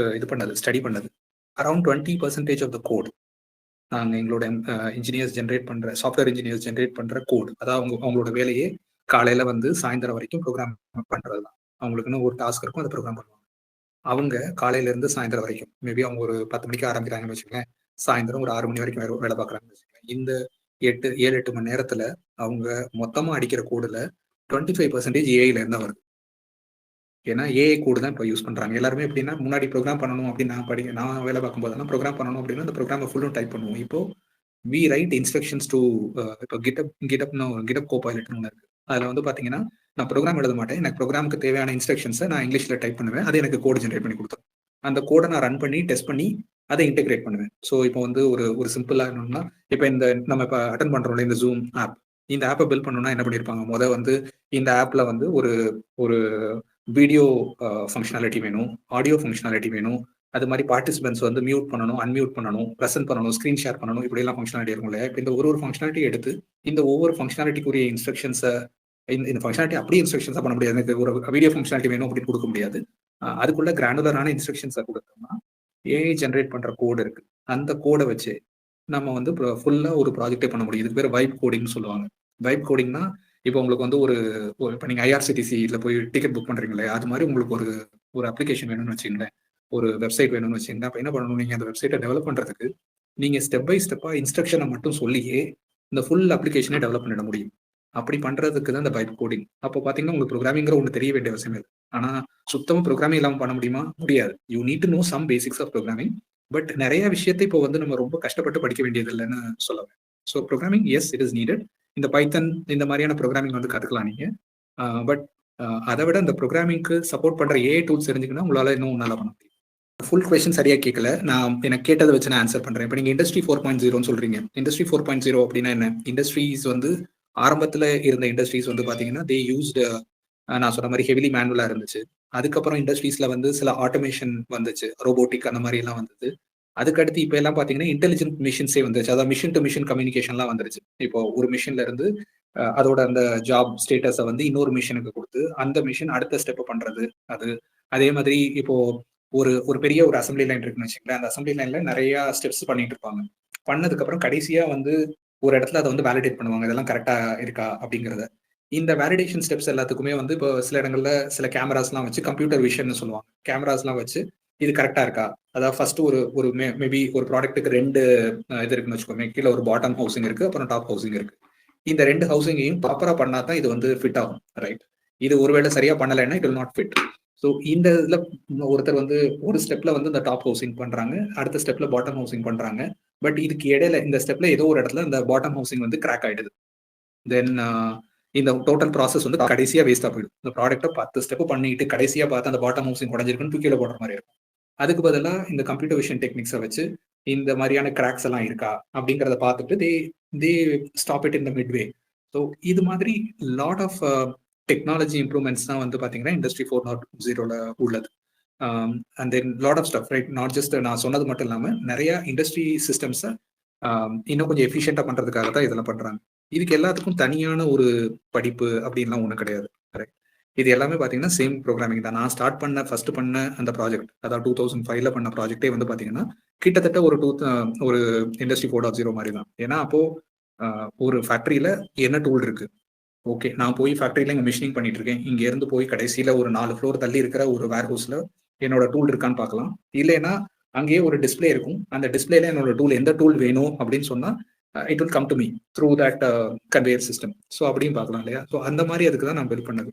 ஸ்டடி பண்ணது. அரௌண்ட் 20% ஆஃப் த கோட் நாங்கள் எங்களோட இன்ஜினியர்ஸ் சாஃப்ட்வேர் இன்ஜினியர்ஸ் ஜென்ரேட் பண்ணுற கோட், அதாவது அவங்களோட வேலையே காலையில் வந்து சாயந்தரம் வரைக்கும் ப்ரோக்ராம் பண்ணுறது தான். அவங்களுக்குன்னு ஒரு டாஸ்க் இருக்கும், அதை ப்ரோக்ராம் பண்ணுவாங்க. அவங்க காலையிலேருந்து சாயந்தரம் வரைக்கும், மேபி அவங்க ஒரு 10 மணிக்கு ஆரம்பிக்கிறாங்கன்னு வச்சுக்கோங்களேன், சாயந்தரம் ஒரு 6 மணி வரைக்கும் வேலை பார்க்குறாங்கன்னு வச்சுக்கோங்களேன். இந்த 7-8 மணி நேரத்துல அவங்க மொத்தமா அடிக்கிற கோடுல 25% ஏஐல இருந்தா வருது. ஏன்னா ஏஐ கோடு தான் இப்போ யூஸ் பண்றாங்க எல்லாருமே. எப்படின்னா முன்னாடி ப்ரோக்ராம் பண்ணணும் அப்படின்னு நான் வேலை பார்க்கும்போதெல்லாம் ப்ரோக்ராம் பண்ணணும் அப்படின்னா அந்த ப்ரோக்ராமை ஃபுல்லும் டைப் பண்ணுவோம். இப்போ வி ரைட் இன்ஸ்ட்ரக்ஷன்ஸ் டு இப்போ கிட்டப் கோபைலட்னு ஒன்று இருக்கு. அதில் வந்து பார்த்தீங்கன்னா நான் ப்ரோக்ராம் எழுத மாட்டேன். எனக்கு ப்ரோக்ராமுக்கு தேவையான இன்ஸ்ட்ரக்ஷன்ஸை நான் இங்கிலீஷில் டைப் பண்ணுவேன். அது எனக்கு கோடு ஜென்ரேட் பண்ணி கொடுத்துரும். அந்த கோடை நான் ரன் பண்ணி டெஸ்ட் பண்ணி அதை இன்டெகிரேட் பண்ணுவேன். ஸோ இப்போ வந்து ஒரு சிம்பிளாக என்னன்னா, இப்போ நம்ம இப்போ அட்டன் பண்ணுறோம்ல இந்த ஜூம் ஆப், இந்த ஆப்பை பில்ட் பண்ணணும்னா என்ன பண்ணியிருப்பாங்க, வந்து இந்த ஆப்பில் வந்து ஒரு வீடியோ ஃபங்க்ஷனாலிட்டி வேணும், ஆடியோ ஃபங்க்ஷனாலிட்டி வேணும், அது மாதிரி பார்ட்டிசிபென்ட்ஸ் வந்து மியூட் பண்ணணும், அன்மியூட் பண்ணணும், ப்ரெசென்ட் பண்ணணும், ஸ்க்ரீன் ஷேர் பண்ணணும், இப்படியெல்லாம் ஃபங்க்ஷனாலிட்டி இருக்கும் இல்லையா. இப்போ இந்த ஒரு ஃபங்க்ஷனாலிட்டி எடுத்து இந்த ஒவ்வொரு ஃபங்க்ஷனாலிட்டிக்குரிய இன்ஸ்ட்ரக்ஷன்ஸை இந்த ஃபங்க்ஷனாலிட்டி அப்படியே இன்ஸ்ட்ரக்ஷன்ஸாக பண்ண முடியாது. எனக்கு ஒரு வீடியோ ஃபங்க்ஷனாலிட்டி வேணும் அப்படின்னு கொடுக்க முடியாது. அதுக்குள்ள கிரானுலரான இன்ஸ்ட்ரக்ஷன்ஸை கொடுத்தோம்னா ஏஐ ஜென்ரேட் பண்ற கோடு இருக்கு, அந்த கோடை வச்சு நம்ம வந்து ஃபுல்லா ஒரு ப்ராஜெக்டே பண்ண முடியும். இதுக்கு பேர் வைப் கோடிங்னு சொல்லுவாங்க. வைப் கோடிங்னா இப்போ உங்களுக்கு வந்து இப்போ நீங்க ஐஆர்சிடிசியில் போய் டிக்கெட் புக் பண்றீங்களே, அது மாதிரி உங்களுக்கு ஒரு அப்ளிகேஷன் வேணும்னு வச்சுங்களேன், ஒரு வெப்சைட் வேணும்னு வச்சுங்களேன். அப்போ என்ன பண்ணணும், நீங்க அந்த வெப்சைட்டை டெவலப் பண்றதுக்கு நீங்க ஸ்டெப் பை ஸ்டெப்பா இன்ஸ்ட்ரக்ஷனை மட்டும் சொல்லியே இந்த ஃபுல் அப்ளிகேஷனே டெவலப் பண்ணிட முடியும். அப்படி பண்றதுக்கு தான் இந்த வைப் கோடிங். அப்போ பாத்தீங்கன்னா உங்களுக்கு ப்ரோக்ராமிங்கிற ஒன்று தெரிய வேண்டிய அவசியம் இல்லை. ஆனா சுத்தமா ப்ரோக்ராமிங் இல்லாமல் பண்ண முடியுமா? முடியாது. You need to know some basics of programming. But நிறைய விஷயத்தை இப்போ வந்து நம்ம ரொம்ப கஷ்டப்பட்டு படிக்க வேண்டியது இல்லைன்னு சொல்லுவேன். So programming S it is needed. இந்த பைத்தன் இந்த மாதிரியான ப்ரோக்ராமிங் வந்து கற்றுக்கலாம் நீங்க. பட் அதை விட இந்த ப்ரோக்ராமிங்க்கு சப்போர்ட் பண்ற ஏஐ டூல்ஸ் தெரிஞ்சுக்கணும், உங்களால இன்னும் நல்லா பண்ண முடியும். ஃபுல் கொஸ்டின் சரியா கேட்கல, நான் எனக்கு கேட்டதை வச்சு நான் ஆன்சர் பண்றேன். இப்போ நீங்க இண்டஸ்ட்ரி 4.0 சொல்றீங்க. இண்டஸ்ட்ரி 4.0 அப்படின்னா என்ன? இண்டஸ்ட்ரீஸ் வந்து ஆரம்பத்துல இருந்த இண்டஸ்ட்ரீஸ் வந்து பாத்தீங்கன்னா தே யூஸ்டு, நான் சொன்ன மாதிரி ஹெவிலி மேனுவலா இருந்துச்சு. அதுக்கப்புறம் இண்டஸ்ட்ரீஸ்ல வந்து சில ஆட்டோமேஷன் வந்துச்சு, ரோபோட்டிக் அந்த மாதிரி எல்லாம் வந்தது. அதுக்கடுத்து இப்ப எல்லாம் பாத்தீங்கன்னா இன்டெலிஜென்ட் மிஷின்ஸே வந்துச்சு, அதாவது மிஷின் டு மிஷின் கம்யூனிகேஷன்லாம் வந்துருச்சு. இப்போ ஒரு மிஷின்ல இருந்து அதோட அந்த ஜாப் ஸ்டேட்டஸை வந்து இன்னொரு மிஷினுக்கு கொடுத்து அந்த மிஷின் அடுத்த ஸ்டெப் பண்றது. அதே மாதிரி இப்போ ஒரு பெரிய ஒரு அசம்பிளி லைன் இருக்குன்னு வச்சுக்கோங்களேன். அந்த அசம்பிளி லைன்ல நிறைய ஸ்டெப்ஸ் பண்ணிட்டு இருப்பாங்க. பண்ணதுக்கு அப்புறம் கடைசியா வந்து ஒரு இடத்துல அதை வந்து வேலிடேட் பண்ணுவாங்க, இதெல்லாம் கரெக்டா இருக்கா அப்படிங்கிறத. இந்த வேலிடேஷன் ஸ்டெப்ஸ் எல்லாத்துக்குமே வந்து இப்போ சில இடங்கள்ல சில கேமராஸ்லாம் வச்சு கம்ப்யூட்டர் விஷன் சொல்லுவாங்க, கேமராஸ்லாம் வச்சு இது கரெக்டா இருக்கா. அதாவது ஃபர்ஸ்ட் ஒரு மேபி ஒரு ப்ராடக்ட்டுக்கு 2 இது இருக்குன்னு வச்சுக்கோங்க. கீழே ஒரு பாட்டம் ஹவுசிங் இருக்கு, அப்புறம் டாப் ஹவுசிங் இருக்கு. இந்த 2 ஹவுசிங்கையும் ப்ராப்பரா பண்ணா தான் இது வந்து ஃபிட் ஆகும், ரைட்? இது ஒருவேளை சரியா பண்ணலைன்னா it will not fit. So இந்த இதுல ஒருத்தர் வந்து ஒரு ஸ்டெப்ல வந்து இந்த டாப் ஹவுசிங் பண்றாங்க, அடுத்த ஸ்டெப்ல பாட்டம் ஹவுசிங் பண்றாங்க. பட் இதுக்கு இடையில இந்த ஸ்டெப்ல ஏதோ ஒரு இடத்துல இந்த பாட்டம் ஹவுசிங் வந்து கிராக் ஆயிடுது. தென் இந்த டோட்டல் ப்ராசஸ் வந்து கடைசியா வேஸ்டா போயிடும். இந்த ப்ராடக்ட்டை 10 ஸ்டெப் பண்ணிட்டு கடைசியா பார்த்து அந்த பாட்டம் ஹவுசிங் உடஞ்சிருக்குன்னு கீழே போடுற மாதிரி இருக்கும். அதுக்கு பதிலாக இந்த கம்ப்யூட்டர் விஷன் டெக்னிக்ஸை வச்சு இந்த மாதிரியான கிராக்ஸ் எல்லாம் இருக்கா அப்படிங்கிறத பார்த்துட்டு they stop it in the Midway. So இது மாதிரி லாட் ஆஃப் டெக்னாலஜி இம்ப்ரூவ்மெண்ட்ஸ் தான் வந்து பார்த்தீங்கன்னா இண்டஸ்ட்ரி 4.0ல உள்ளது. And then lot of stuff, right? Not just நான் சொன்னது மட்டும் இல்லாமல் நிறைய இண்டஸ்ட்ரி சிஸ்டம்ஸை இன்னும் கொஞ்சம் எஃபிஷியண்டாக பண்ணுறதுக்காக தான் இதெல்லாம் பண்ணுறாங்க. இதுக்கு எல்லாத்துக்கும் தனியான ஒரு படிப்பு அப்படின்லாம் ஒன்றும் கிடையாது, கரெக்ட்? இது எல்லாமே பார்த்தீங்கன்னா சேம் ப்ரோக்ராமிங் தான். நான் ஃபர்ஸ்ட் பண்ண அந்த ப்ராஜெக்ட், அதாவது 2005ல பண்ண ப்ராஜெக்டே வந்து பார்த்தீங்கன்னா கிட்டத்தட்ட ஒரு இண்டஸ்ட்ரி 4.0 மாதிரி தான். ஏன்னா அப்போ ஒரு ஃபேக்டரியில என்ன டூல் இருக்கு, ஓகே, நான் போய் ஃபேக்டரியில இங்கே மிஷினிங் பண்ணிட்டு இருக்கேன், இங்க இருந்து போய் கடைசியில ஒரு 4 ஃப்ளோர் தள்ளி இருக்கிற ஒரு வேர் ஹவுஸ்ல என்னோட டூல் இருக்கான்னு பார்க்கலாம். இல்லைன்னா அங்கேயே ஒரு டிஸ்பிளே இருக்கும், அந்த டிஸ்பிளேல என்னோட டூல் எந்த டூல் வேணும் அப்படின்னு சொன்னா it will come to me through that conveyor system. So அப்படியும் பார்க்கலாம் இல்லையா? ஸோ அந்த மாதிரி அதுக்கு தான் நான் பில்ட் பண்ணது.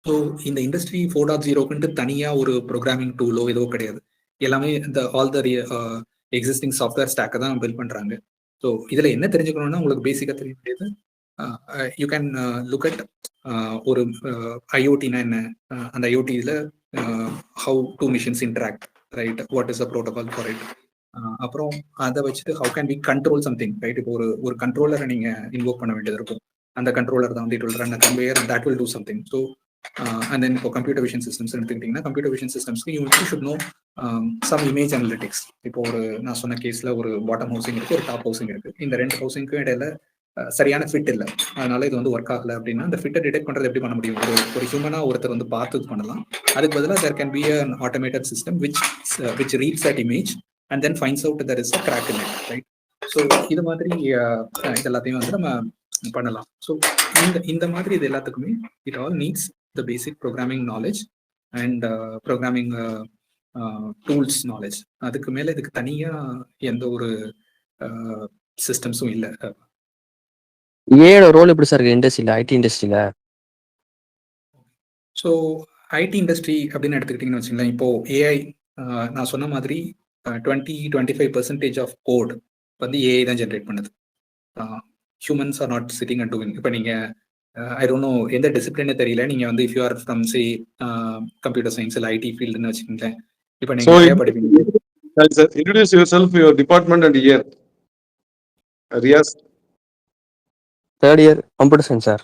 ஸோ இந்த இண்டஸ்ட்ரி 4.0க்குன்ட்டு தனியா ஒரு ப்ரோக்ராமிங் டூலோ ஏதோ கிடையாது. எல்லாமே இந்த ஆல் த எக்ஸிஸ்டிங் சாஃப்ட்வேர் ஸ்டாக்கை தான் பில்ட் பண்றாங்க. ஸோ இதுல என்ன தெரிஞ்சுக்கணும்னா உங்களுக்கு பேசிக்கா தெரிய வேண்டியது, யூ கேன் லுக் அட் ஒரு ஐஓடினா என்ன, அந்த ஐஓடியில் how do machines interact, right? What is a protocol for it? அப்புறம் அதை வச்சுட்டு how can we control something, right? இப்போ ஒரு கண்ட்ரோலரை நீங்க இன்வோக் பண்ண வேண்டியது இருக்கும். அந்த கண்ட்ரோலர் தான் வந்து it will run a conveyor and that will do something. So and then இப்போ கம்ப்யூட்டர் விஷன் சிஸ்டம்ஸ் எடுத்துக்கிட்டிங்கன்னா கம்ப்யூட்டர் விஷன் சிஸ்டம்ஸ்க்கு you should know some image analytics. இப்போ நான் சொன்ன கேஸ்ல ஒரு பாட்டம் ஹவுசிங் இருக்கு, ஒரு டாப் ஹவுசிங் இருக்கு. இந்த 2 ஹவுசிங்க்கும் இடையில சரியான ஃபிட் இல்லை, அதனால இது வந்து ஒர்க் ஆகல அப்படின்னா அந்த ஃபிட்டை டிடெக்ட் பண்றது எப்படி பண்ண முடியும்? ஒரு ஹியூமனா ஒருத்தர் வந்து பார்த்து இது பண்ணலாம். அதுக்கு பதிலாக there can be an automated system which reads that image and then finds out there is a crack in it, right? So இது மாதிரி இது எல்லாத்தையும் வந்து நம்ம பண்ணலாம். ஸோ இந்த மாதிரி இது எல்லாத்துக்குமே it all needs the basic programming knowledge and programming tools knowledge. அதுக்கு மேல இதுக்கு தனியா எந்த ஒரு சிஸ்டம்ஸும் இல்லை. ஏயோட ரோல் எப்படி சார் இருக்கு இண்டஸ்ட்ரியில, ஐடி இண்டஸ்ட்ரியில? ஸோ ஐடி இண்டஸ்ட்ரி அப்படின்னு எடுத்துக்கிட்டிங்கன்னு வச்சுங்களேன், இப்போ ஏஐ நான் சொன்ன மாதிரி 20-25% ஆஃப் கோட் வந்து ஏஐ தான் ஜென்ரேட் பண்ணுது. Humans are not sitting and doing. இப்போ நீங்கள் ஐ டோன்ட் நோ எந்த டிசிப்ளினே தெரியல, நீங்கள் வந்து if you R from C computer science இல்லை ஐடி ஃபீல்டுன்னு வச்சுக்கோங்களேன், இப்போ So, நீங்கள் நிறைய படிப்பீங்க. sir, introduce yourself, your department and year. Riaz. Third year computer science sir.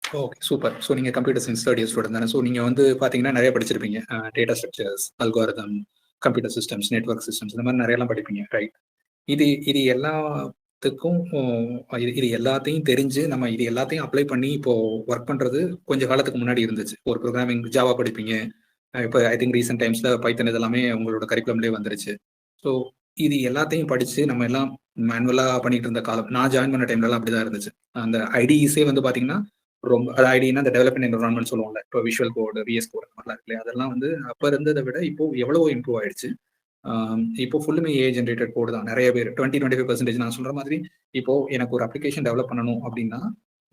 Okay, super. So நீங்கள் computer science third year student தானே. ஸோ நீங்கள் வந்து பார்த்தீங்கன்னா நிறைய படிச்சிருப்பீங்க. Data structures, algorithm, computer systems, network systems, இந்த மாதிரி நிறையலாம் படிப்பீங்க, ரைட்? இது எல்லாத்துக்கும் இது எல்லாத்தையும் தெரிஞ்சு நம்ம இது எல்லாத்தையும் அப்ளை பண்ணி இப்போ ஒர்க் பண்ணுறது கொஞ்சம் காலத்துக்கு முன்னாடி இருந்துச்சு. ஒரு ப்ரோக்ராமிங் ஜாவா படிப்பீங்க. இப்போ ஐ திங்க் ரீசெண்ட் டைம்ஸில் பைத்தன் இதெல்லாமே உங்களோட கரிக்குலம்லேயே வந்துருச்சு. ஸோ இது எல்லாத்தையும் படித்து நம்ம எல்லாம் மேனுவலாக பண்ணிட்டு இருந்த காலம். நான் ஜாயின் பண்ண டைம்லலாம் அப்படி தான் இருந்துச்சு. அந்த ஐடிஸே வந்து பார்த்தீங்கன்னா ரொம்ப, அது ஐடினா அந்த டெவலப்மெண்ட் என்வரான்மெண்ட் சொல்லுவோம்ல, இப்போ விஷுவல் கோடு, விஎஸ் கோடு மாதிரிலாம் இருக்கு இல்லையா, அதெல்லாம் வந்து அப்போ இருந்ததை விட இப்போ எவ்வளவோ இம்ப்ரூவ் ஆயிடுச்சு. இப்போ ஃபுல்லுமே ஏஐ ஜென்ரேட்டட் கோடு தான். நிறைய பேர் 20-25% நான் சொல்ற மாதிரி இப்போ எனக்கு ஒரு அப்ளிகேஷன் டெவலப் பண்ணணும் அப்படின்னா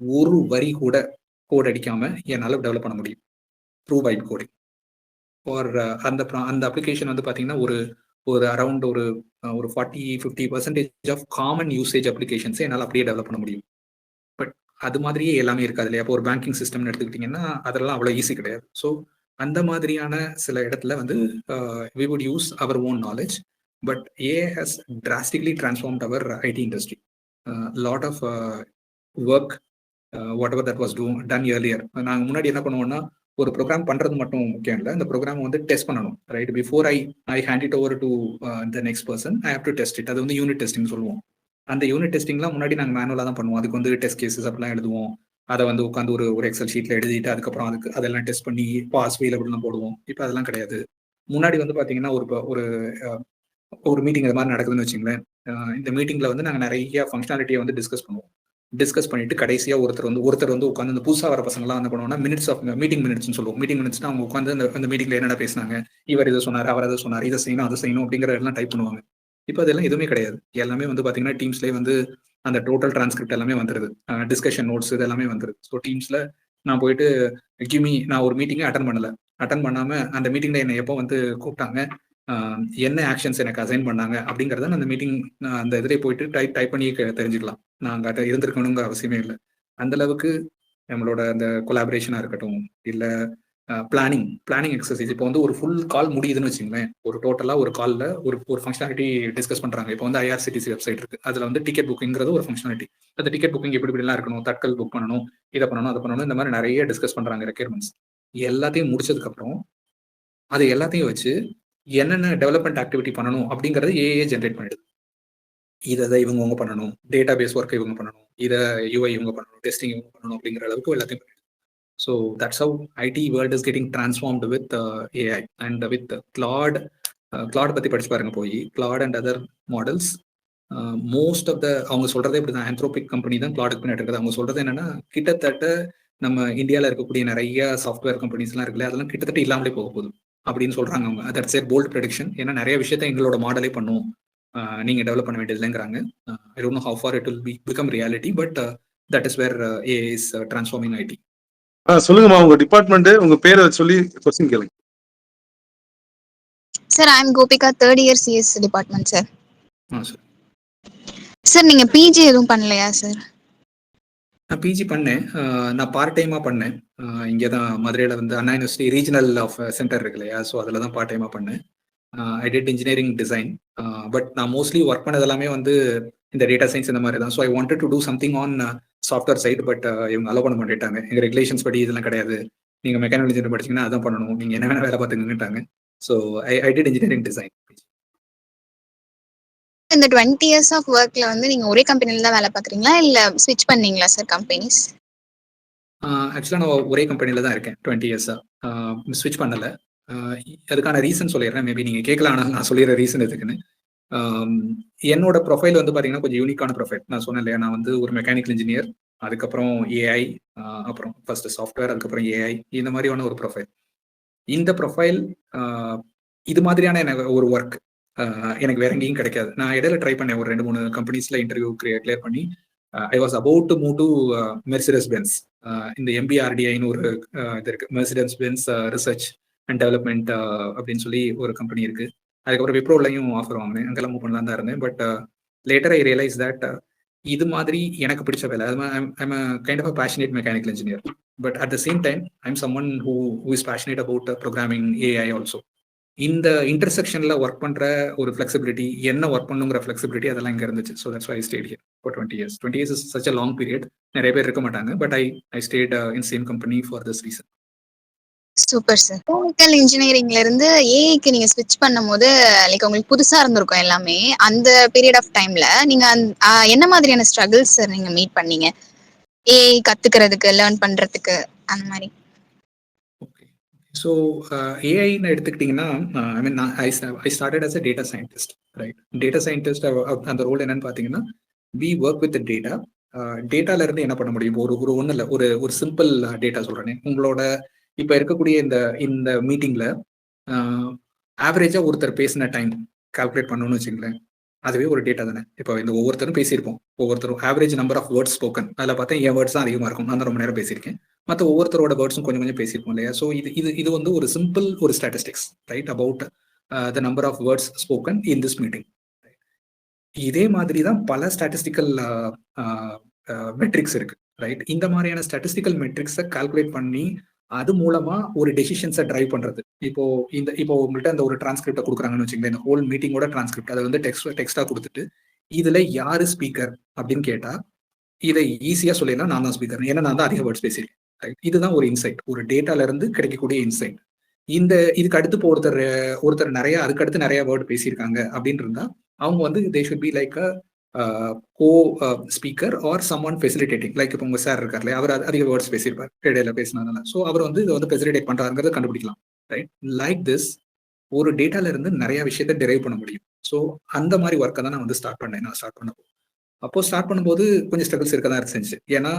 ஒரு வரி கூட கோட் அடிக்காம என்னால் டெவலப் பண்ண முடியும் த்ரூ பைட் கோடிங். ஃபார் அந்த அப்ளிகேஷன் வந்து பார்த்தீங்கன்னா ஒரு அரௌண்ட் ஒரு 40-50% ஆஃப் காமன் யூசேஜ் அப்ளிகேஷன்ஸை என்னால் அப்படியே டெவலப் பண்ண முடியும். பட் அது மாதிரியே எல்லாமே இருக்காது இல்லையா. அப்போ ஒரு பேங்கிங் சிஸ்டம்னு எடுத்துக்கிட்டிங்கன்னா அதெல்லாம் அவ்வளோ ஈஸி கிடையாது. ஸோ அந்த மாதிரியான சில இடத்துல வந்து we would use our own knowledge, but AI has drastically transformed our IT industry. Lot of work, whatever that was done earlier. நாங்கள் முன்னாடி என்ன பண்ணுவோம்னா, ஒரு ப்ரோக்ராம் பண்ணுறது மட்டும் முக்கியம் இல்லை, இந்த ப்ரோக்ராம் வந்து டெஸ்ட் பண்ணணும், right? Before I hand it over to the next person, I have to test it. அது வந்து யூனிட் டெஸ்டிங் சொல்லுவோம். அந்த யூனிட் டெஸ்டிங்லாம் முன்னாடி நாங்கள் மேனுவலாக தான் பண்ணுவோம். அதுக்கு வந்து டெஸ்ட் கேசஸ் அப்படிலாம் எழுதுவோம். அதை வந்து உட்காந்து ஒரு எக்ஸல் ஷீட்டில் எழுதிட்டு அதுக்கப்புறம் அதெல்லாம் டெஸ்ட் பண்ணி பாஸ் ஃபெயில் அப்படிலாம் போடுவோம். இப்போ அதெல்லாம் கிடையாது. முன்னாடி வந்து பார்த்தீங்கன்னா ஒரு மீட்டிங் இது மாதிரி நடக்குதுன்னு வச்சுங்களேன். இந்த மீட்டிங்கில் வந்து நாங்கள் நிறைய ஃபங்க்ஷனாலிட்டியை வந்து டிஸ்கஸ் பண்ணுவோம். டிஸ்கஸ் பண்ணிட்டு கடைசியாக ஒருத்தர் வந்து உட்காந்து அந்த புதுசாக வர பசங்களாம் வந்து பண்ணுவோம்னா மினிட்ஸ் ஆஃப் மீட்டிங் மினிட்ஸ்னு சொல்லுவோம். மீட்டிங் மினிட்ஸ்னா அவங்க உட்காந்து அந்த மீட்டிங்கில் என்னென்ன பேசினாங்க, இவர் இதை சொன்னார், அவர் அதை சொன்னார், இதை செய்யணும் அதை செய்யணும் அப்படிங்கிறதெல்லாம் டைப் பண்ணுவாங்க. இப்போ அதெல்லாம் எதுவுமே கிடையாது. எல்லாமே வந்து பார்த்தீங்கன்னா டீம்ஸ்லேயே வந்து அந்த டோட்டல் டிரான்ஸ்கிரிப்ட் எல்லாமே வந்துருது, டிஸ்கஷன் நோட்ஸ் இது எல்லாமே வந்துருது. ஸோ டீம்ஸில் நான் போயிட்டு நான் ஒரு மீட்டிங்கை அட்டன் பண்ணாமல் அந்த மீட்டிங்கில் என்னை எப்போ வந்து கூப்பிட்டாங்க, என்ன ஆக்ஷன்ஸ் எனக்கு அசைன் பண்ணாங்க அப்படிங்கிறத அந்த மீட்டிங் அந்த இதிலே போயிட்டு டைப் பண்ணி தெரிஞ்சுக்கலாம். நான் அங்கே இருந்திருக்கணுங்கிற அவசியமே இல்லை. அந்த அளவுக்கு நம்மளோட அந்த கொலாபரேஷனாக இருக்கட்டும், இல்லை பிளானிங் எக்ஸசைஸ். இப்போ வந்து ஒரு ஃபுல் கால் முடியுதுன்னு வச்சுங்களேன், ஒரு டோட்டலாக ஒரு காலில் ஒரு ஃபங்க்ஷனாலிட்டி டிஸ்கஸ் பண்ணுறாங்க. இப்போ வந்து ஐஆர்சிடிசி வெப்சைட் இருக்கு, அதில் வந்து டிக்கெட் புக்கிங்கிறது ஒரு ஃபங்க்ஷனாலிட்டி. அந்த டிக்கெட் புக்கிங் எப்படிலாம் இருக்கணும், தட்கல் புக் பண்ணணும், இதை பண்ணணும், அதை பண்ணணும், இந்த மாதிரி நிறைய டிஸ்கஸ் பண்ணுறாங்க ரெக்யர்மெண்ட்ஸ். எல்லாத்தையும் முடிச்சதுக்கப்புறம் அது எல்லாத்தையும் வச்சு என்னென்ன டெவலப்மெண்ட் ஆக்டிவிட்டி பண்ணணும் அப்படிங்கிறது ஏஏ ஜென்ரேட் பண்ணிடுது. இதை இவங்க பண்ணணும், டேட்டா பேஸ் ஒர்க்கை இவங்க பண்ணணும், இதை யூஐ இவங்க பண்ணணும், டெஸ்டிங் இவங்க பண்ணணும் அப்படிங்கிற அளவுக்கு எல்லாத்தையும் பண்ணிடுது. So that's how IT world is getting transformed with AI and with Claude. Claude பத்தி படிச்சு பாருங்க போய், Claude and other models. Most of the அவங்க சொல்றதே இப்படிதான், Anthropic கம்பெனி தான் Claude பண்ணிட்டு இருக்குது. அவங்க சொல்றது என்னன்னா, கிட்டத்தட்ட நம்ம இந்தியாவில் இருக்கக்கூடிய நிறைய சாஃப்ட்வேர் கம்பெனிஸ்லாம் இருக்குல்ல, அதெல்லாம் கிட்டத்தட்ட இல்லாமலே போக போகுது அப்படின்னு சொல்றாங்க அவங்க. That's a bold prediction. ஏன்னா நிறைய விஷயத்த எங்களோட மாடலே பண்ணும், நீங்க டெவலப் பண்ண வேண்டியதுலங்கிறாங்க. I don't know how far it will become reality, but that is where AI is transforming IT. சொல்லுங்கம்மா, உங்க டிபார்ட்மெண்ட், உங்க பேரை சொல்லி क्वेश्चन கேளுங்க. Sir, I am Gopika, third year CS department sir. Sir, sir நீங்க பிஜி எதுவும் பண்ணலையா சார்? நான் பிஜி பண்ணேன். நான் பார்ட் டைமாக பண்ணேன். இங்கே தான் மதுரையில் வந்து அண்ணா யூனிவர்சிட்டி ரீஜனல் ஆஃப் சென்டர் இருக்கு இல்லையா, ஸோ அதில் தான் பார்ட் டைமாக பண்ணேன். I did engineering design, but நான் மோஸ்ட்லி ஒர்க் பண்ணது எல்லாமே வந்து இந்த டேட்டா சயின்ஸ் இந்த மாதிரி தான். So I wanted to do something on software side, but இவங்க அலோவ் பண்ண மாட்டேட்டாங்க. எங்கள் ரெகுலேஷன்ஸ் படி இதெல்லாம் கிடையாது, நீங்கள் மெக்கானிக்கல் இன்ஜினியர் படிச்சிங்கன்னா அதான் பண்ணணும், நீங்கள் என்ன வேணால் வேலை பார்த்துக்கிட்டாங்க. So I did engineering design. இந்த 20 years ஆஃப் ஒர்க்ல வந்து நீங்க ஒரே கம்பெனில தான் வேலை பார்க்குறீங்களா, இல்ல ஸ்விட்ச் பண்ணீங்களா சார் கம்பெனிஸ்? ஆக்சுவலாக நான் ஒரே கம்பெனியில் தான் இருக்கேன் 20 years. ஸ்விட்ச் பண்ணலை. அதுக்கான ரீசன் சொல்லிடுறேன், மேபி நீங்கள் கேட்கலாம், ஆனால் நான் சொல்லிடுற ரீசன் எதுக்குன்னு. என்னோட ப்ரொஃபைல் வந்து பார்த்தீங்கன்னா கொஞ்சம் யூனிக்கான ப்ரொஃபைல். நான் சொன்னேன் இல்லையா, நான் வந்து ஒரு மெக்கானிக்கல் இன்ஜினியர், அதுக்கப்புறம் ஏஐ, அப்புறம் ஃபர்ஸ்ட் சாஃப்ட்வேர், அதுக்கப்புறம் ஏஐ, இந்த மாதிரியான ஒரு ப்ரொஃபைல். இந்த ப்ரொஃபைல் இது மாதிரியான எனக்கு ஒரு ஒர்க் எனக்கு வேற எங்கேயும் கிடைக்காது. நான் இடையில ட்ரை பண்ணேன், ஒரு 2-3 கம்பெனிஸ்ல இன்டர்வியூ கிளியர் பண்ணி I was about to move to Mercedes Benz. இந்த MBRDIன்னு ஒரு இது இருக்கு, Mercedes Benz research and development அப்படின்னு சொல்லி ஒரு கம்பெனி இருக்கு. அதுக்கப்புறம் விப்ரோலையும் ஆஃபர் வாங்கினேன், அங்கெல்லாம் மூவ் பண்ணலாம் தான் இருந்தேன். But later I realise that இது மாதிரி எனக்கு பிடிச்ச வேலை. I'm kind of a passionate mechanical engineer, but at the same time I'm someone who is passionate about programming, AI also. இந்த இன்டர்செக்ஷன்ல ஒர்க் பண்ற ஒரு ஃபிளெக்சிபிலிட்டி, என்ன ஒர்க் பண்ணுங்கிற ஃபிளெக்சிபிலிட்டி அதெல்லாம் இங்க இருந்துச்சு. So that's why I stayed here for 20 years. 20 years is such a long period. நிறைய பேர் இருக்க மாட்டாங்க, but I stayed in same company for this reason. Super sir. Mechanical இன்ஜினியரிங்ல இருந்து ஏஐக்கு நீங்க ஸ்விட்ச் பண்ணும்போது லைக் உங்களுக்கு புதுசா இருந்திருக்கும் எல்லாமே. அந்த பீரியட் ஆஃப் டைம்ல நீங்க என்ன மாதிரியான ஸ்ட்ரகிள்ஸ் சார் நீங்க மீட் பண்ணீங்க ஏஐ கத்துக்கிறதுக்கு, லேர்ன் பண்றதுக்கு அந்த மாதிரி? ஓகே, ஸோ ஏஐன்னு எடுத்துக்கிட்டிங்கன்னா, I mean I started as a data scientist, right? Data scientist அந்த ரோல் என்னன்னு பார்த்தீங்கன்னா, வி ஒர்க் வித் டேட்டா. டேட்டால இருந்து என்ன பண்ண முடியும்? ஒரு ஒன்றும் இல்லை, ஒரு சிம்பிள் டேட்டா சொல்கிறேனே. உங்களோட இப்போ இருக்கக்கூடிய இந்த மீட்டிங்ல ஆவரேஜா ஒருத்தர் பேசின டைம் கால்குலேட் பண்ணணும்னு வச்சுங்களேன், அதுவே ஒரு டேட்டா தானே. இப்போ இந்த ஒவ்வொருத்தரும் பேசியிருப்போம், ஒவ்வொருத்தரும் average number of words spoken, அதில் பார்த்தா என் வேர்ட்ஸ் தான் அதிகமாக இருக்கும், நான் ரொம்ப நேரம் பேசியிருக்கேன். மற்ற ஒவ்வொருத்தரோட வேர்ட்ஸும் கொஞ்சம் கொஞ்சம் பேசியிருப்போம் இல்லையா? ஸோ இது வந்து ஒரு சிம்பிள் ஒரு statistics, right, about the number of words spoken in this meeting. இதே மாதிரி தான் பல ஸ்டாட்டிஸ்டிக்கல் மெட்ரிக்ஸ் இருக்கு, ரைட்? இந்த மாதிரியான ஸ்டாட்டிஸ்டிக்கல் மெட்ரிக்ஸை கால்குலேட் பண்ணி அது மூலமா ஒரு டெசிஷன்ஸை டிரைவ் பண்றது. இப்போ உங்கள்கிட்ட அந்த ஒரு டிரான்ஸ்கிரிப்டை கொடுக்குறாங்கன்னு வச்சுங்களேன், இந்த ஹோல் மீட்டிங்கோட டிரான்ஸ்கிரிப்ட், அதை வந்து டெக்ஸ்டா கொடுத்துட்டு இதுல யாரு ஸ்பீக்கர் அப்படின்னு கேட்டா இதை ஈஸியா சொல்லிடலாம், நான் தான் ஸ்பீக்கர், ஏன்னா நான் தான் அதிக வேர்ட்ஸ் பேசியிருக்கேன், ரைட்? இதுதான் ஒரு இன்சைட், ஒரு டேட்டால இருந்து கிடைக்கக்கூடிய இன்சைட். இதுக்கு அடுத்து இப்போ ஒருத்தர் நிறைய அதுக்கடுத்து நிறைய வேர்ட் பேசியிருக்காங்க அப்படின்னு இருந்தா அவங்க வந்து they should be like co speaker or someone facilitating. Like இப்போ உங்க சார் இருக்கார் இல்லையா, அவர் அதிக வேர்ட்ஸ் பேசியிருப்பார் இடையில பேசினதுனால, ஸோ அவர் வந்து இதை வந்து ஃபெசிலிட்டேட் பண்றாங்கிறத கண்டுபிடிக்கலாம், ரைட்? லைக் திஸ் ஒரு டேட்டால இருந்து நிறைய விஷயத்தை டெரைவ் பண்ண முடியும். ஸோ அந்த மாதிரி ஒர்க்கை தான் நான் வந்து ஸ்டார்ட் பண்ணப்போ. ஸ்டார்ட் பண்ணும்போது கொஞ்சம் ஸ்ட்ரகிள்ஸ் இருக்க தான் இருந்துச்சு. ஏன்னா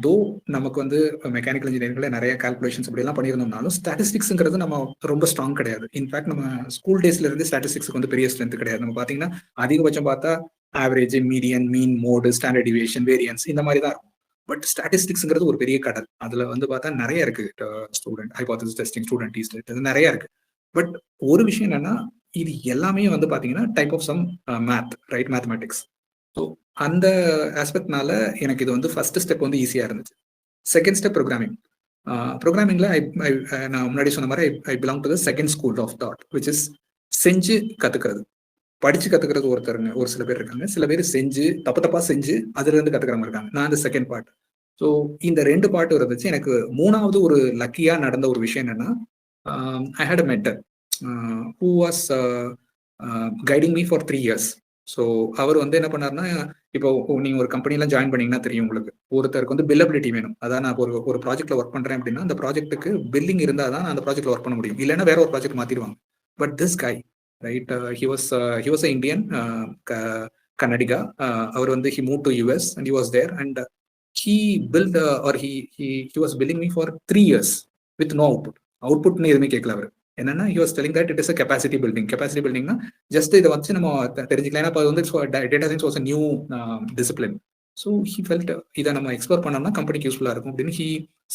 தோ நமக்கு வந்து மெக்கானிக்கல் இன்ஜினியரிங்ல நிறைய கால்குலேஷன்ஸ் அப்படிலாம் பண்ணியிருந்தோம்னாலும் ஸ்டாட்டிஸ்டிக்ஸ்ங்கிறது நம்ம ரொம்ப ஸ்ட்ராங் கிடையாது. இன்ஃபேக்ட் நம்ம ஸ்கூல் டேஸ்ல இருந்து ஸ்டாட்டிஸ்டிக்ஸ்க்கு வந்து பெரிய ஸ்ட்ரென்த் கிடையாது. நம்ம பார்த்தீங்கன்னா அதிகபட்சம் பார்த்தா ஆவரேஜ், மீடியன், மீன், மோடு, ஸ்டாண்டர்ட் டிவியேஷன், வேரியன்ஸ் இந்த மாதிரி தான் இருக்கும். பட் ஸ்டாட்டிஸ்டிக்ஸ்ங்கிறது ஒரு பெரிய கடல். அதுல வந்து பார்த்தா நிறைய இருக்கு, student hypothesis testing, student test, இது நிறைய இருக்கு. பட் ஒரு விஷயம் என்னன்னா, இது எல்லாமே வந்து பாத்தீங்கன்னா type of some math, right? Mathematics. So அந்த ஆஸ்பெக்ட்னால எனக்கு இது வந்து ஃபர்ஸ்ட் ஸ்டெப் வந்து ஈஸியா இருந்துச்சு. Second step programming. ப்ரோக்ராமிங்ல நான் முன்னாடி சொன்ன மாதிரி I belong to the second school of thought, which is செஞ்சு கத்துக்கிறது. படிச்சு கத்துக்கிறது ஒரு சில பேர் இருக்காங்க, சில பேர் செஞ்சு தப்பா செஞ்சு அதுல இருந்து கத்துக்கிறவங்க இருக்காங்க. நான் அந்த செகண்ட் பார்ட். ஸோ இந்த 2 பார்ட் இருந்துச்சு. எனக்கு மூணாவது ஒரு லக்கியா நடந்த ஒரு விஷயம் என்னன்னா, I had a mentor who was guiding me for 3 years. So அவர் வந்து என்ன பண்ணாருன்னா, இப்போ நீங்க ஒரு கம்பெனிலாம் ஜாயின் பண்ணீங்கன்னா தெரியும் உங்களுக்கு, ஒருத்தருக்கு வந்து பில்லபிலிட்டி வேணும். அதான் நான் ஒரு ப்ராஜெக்ட்ல ஒர்க் பண்றேன் அப்படின்னா அந்த ப்ராஜெக்ட்டுக்கு பில்லிங் இருந்தால் தான் அந்த ப்ராஜெக்ட்ல ஒர்க் பண்ண முடியும், இல்லைன்னா வேற ஒரு ப்ராஜெக்ட் மாத்திடுவாங்க. But this guy, right, he was a Indian, Kannadiga. அவர் வந்து he moved to US and he was there and he built or he was billing me for 3 years with no outputனு எதுவுமே கேட்கல அவர். என்னன்னா he was telling that it is a capacity buildingனா just இதை வச்சு நம்ம தெரிஞ்சுக்கலாம். ஏன்னா வந்து data science was a new discipline. So he felt இதை நம்ம எக்ஸ்ப்ளோர் பண்ணோம்னா கம்பெனிக்கு யூஸ்ஃபுல்லா இருக்கும் அப்படின்னு he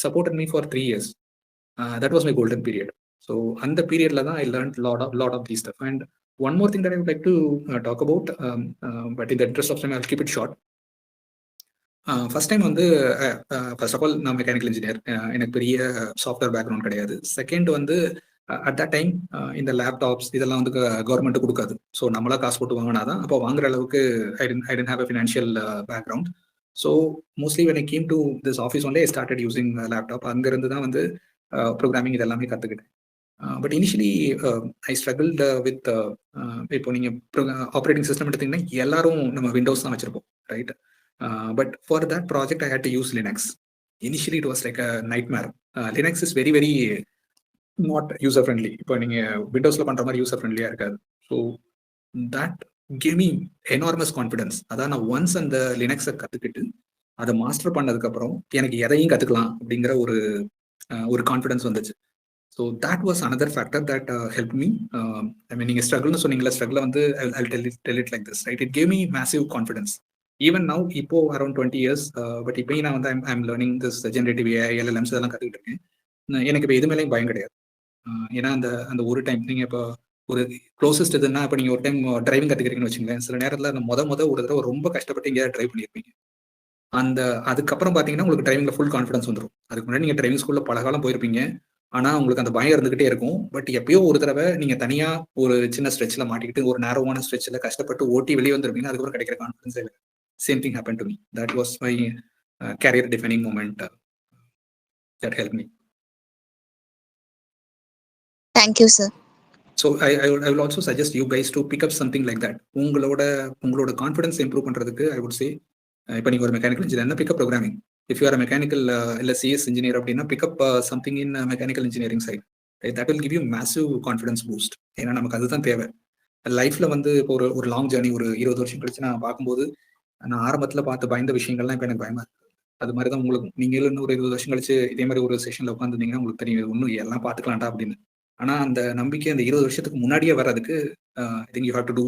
supported me for 3 years. That was my golden period. So அந்த பீரியட்ல தான் I learned lot of these stuff. And one more thing that I would like to talk about, but in the interest of time I'll keep it short. First time வந்து first of all நான் mechanical engineer, எனக்கு பெரிய software background கிடையாது. Second வந்து at that time இந்த laptops இதெல்லாம் வந்து government கொடுக்காது. ஸோ நம்மளா காசு போட்டு வாங்கினாதான். அப்போ வாங்குற அளவுக்கு I didn't have a financial background. So mostly when I came to this office only I started using laptop. அங்கிருந்து தான் வந்து ப்ரோக்ராமிங் இதெல்லாமே கற்றுக்கிட்டேன். But initially I struggled with, இப்போ நீங்கள் ஆப்ரேட்டிங் சிஸ்டம் எடுத்தீங்கன்னா எல்லாரும் நம்ம விண்டோஸ் தான் வச்சிருப்போம், right? But for that project I had to use Linux. Initially it was like a nightmare. Linux is very very not user friendly. இப்போ நீங்க விண்டோஸ்ல பண்ற மாதிரி யூசர் ஃப்ரெண்ட்லியா இருக்காது. So that gave me enormous confidence. அதான் நான் ஒன்ஸ் அந்த லினக்ஸை கத்துக்கிட்டு அதை மாஸ்டர் பண்ணதுக்கு அப்புறம் எனக்கு எதையும் கத்துக்கலாம் அப்படிங்கிற ஒரு கான்ஃபிடன்ஸ் வந்துச்சு. So that was another factor that helped me. I mean நீங்க ஸ்ட்ரகிள்னு சொன்னீங்களா, ஸ்ட்ரகிள் வந்து I'll tell it like this, right? It gave me massive confidence. Even now இப்போ அரௌண்ட் 20 இயர்ஸ், பட் இப்பயும் நான் வந்து I'm learning this generative AI, LLMs இதெல்லாம் கற்றுக்கிட்டு இருக்கேன். எனக்கு இப்போ எது மேலேயும் பயம் கிடையாது. ஏன்னா அந்த அந்த ஒரு டைம் நீங்கள் இப்போ ஒரு க்ளோசஸ்ட் இதுன்னா, இப்போ நீங்கள் ஒரு டைம் டிரைவிங் கற்றுக்கிறீங்கன்னு வச்சுங்களேன், சில நேரத்தில் அந்த முத ஒரு தடவை ரொம்ப கஷ்டப்பட்டு எங்கேயாவது ட்ரைவ் பண்ணியிருப்பீங்க. அதுக்கப்புறம் பார்த்தீங்கன்னா உங்களுக்கு டிரைவிங்ல ஃபுல் கான்ஃபிடன்ஸ் வந்துடும். அதுக்கு முன்னாடி நீங்கள் டிரைவிங் ஸ்கூலில் பல காலம் போயிருப்பீங்க, ஆனால் உங்களுக்கு அந்த பயம் இருந்துகிட்டே இருக்கும். பட் எப்பயோ ஒரு தடவை நீங்கள் தனியாக ஒரு சின்ன ஸ்ட்ரெச்சில் மாட்டிக்கிட்டு ஒரு நேரோவான ஸ்ட்ரெச்சில் கஷ்டப்பட்டு ஓட்டி வெளியே வந்துருப்பீங்க. அதுக்கப்புறம் கிடைக்கிற கான்ஃபிடன்ஸே இல்லை. Same thing happen to me. That was my career defining moment that helped me. Thank you, sir. So I will also suggest you guys to pick up something like that. உங்களோட கான்ஃபிடன்ஸ் இம்ப்ரூவ் பண்றதுக்கு I would say, இப்போ நீங்க ஒரு mechanical இன்ஜினியர்னா pick up programming. If you are mechanical இல்லை CS engineer அப்படின்னா pick up something in mechanical engineering side. That will give you massive confidence boost. ஏன்னா நமக்கு அதுதான் தேவை லைஃப்ல. வந்து இப்போ ஒரு லாங் ஜேர்னி, ஒரு 20 வருஷம் கழிச்சு நான் பார்க்கும்போது நான் ஆரம்பத்தில் பார்த்து பயந்த விஷயங்கள்லாம் இப்போ எனக்கு பயமா இருக்கு. அது மாதிரி தான் உங்களுக்கு, நீங்களும் இன்னும் ஒரு 20 வருஷம் கழிச்சு இதே மாதிரி ஒரு செஷன்ல உட்காந்துருந்தீங்கன்னா உங்களுக்கு தெரியும் இன்னும் எல்லாம் பார்த்துக்கலாம்டா அப்படின்னு. ஆனா அந்த நம்பிக்கை அந்த 20 வருஷத்துக்கு முன்னாடியே வர்றதுக்கு I think you have to do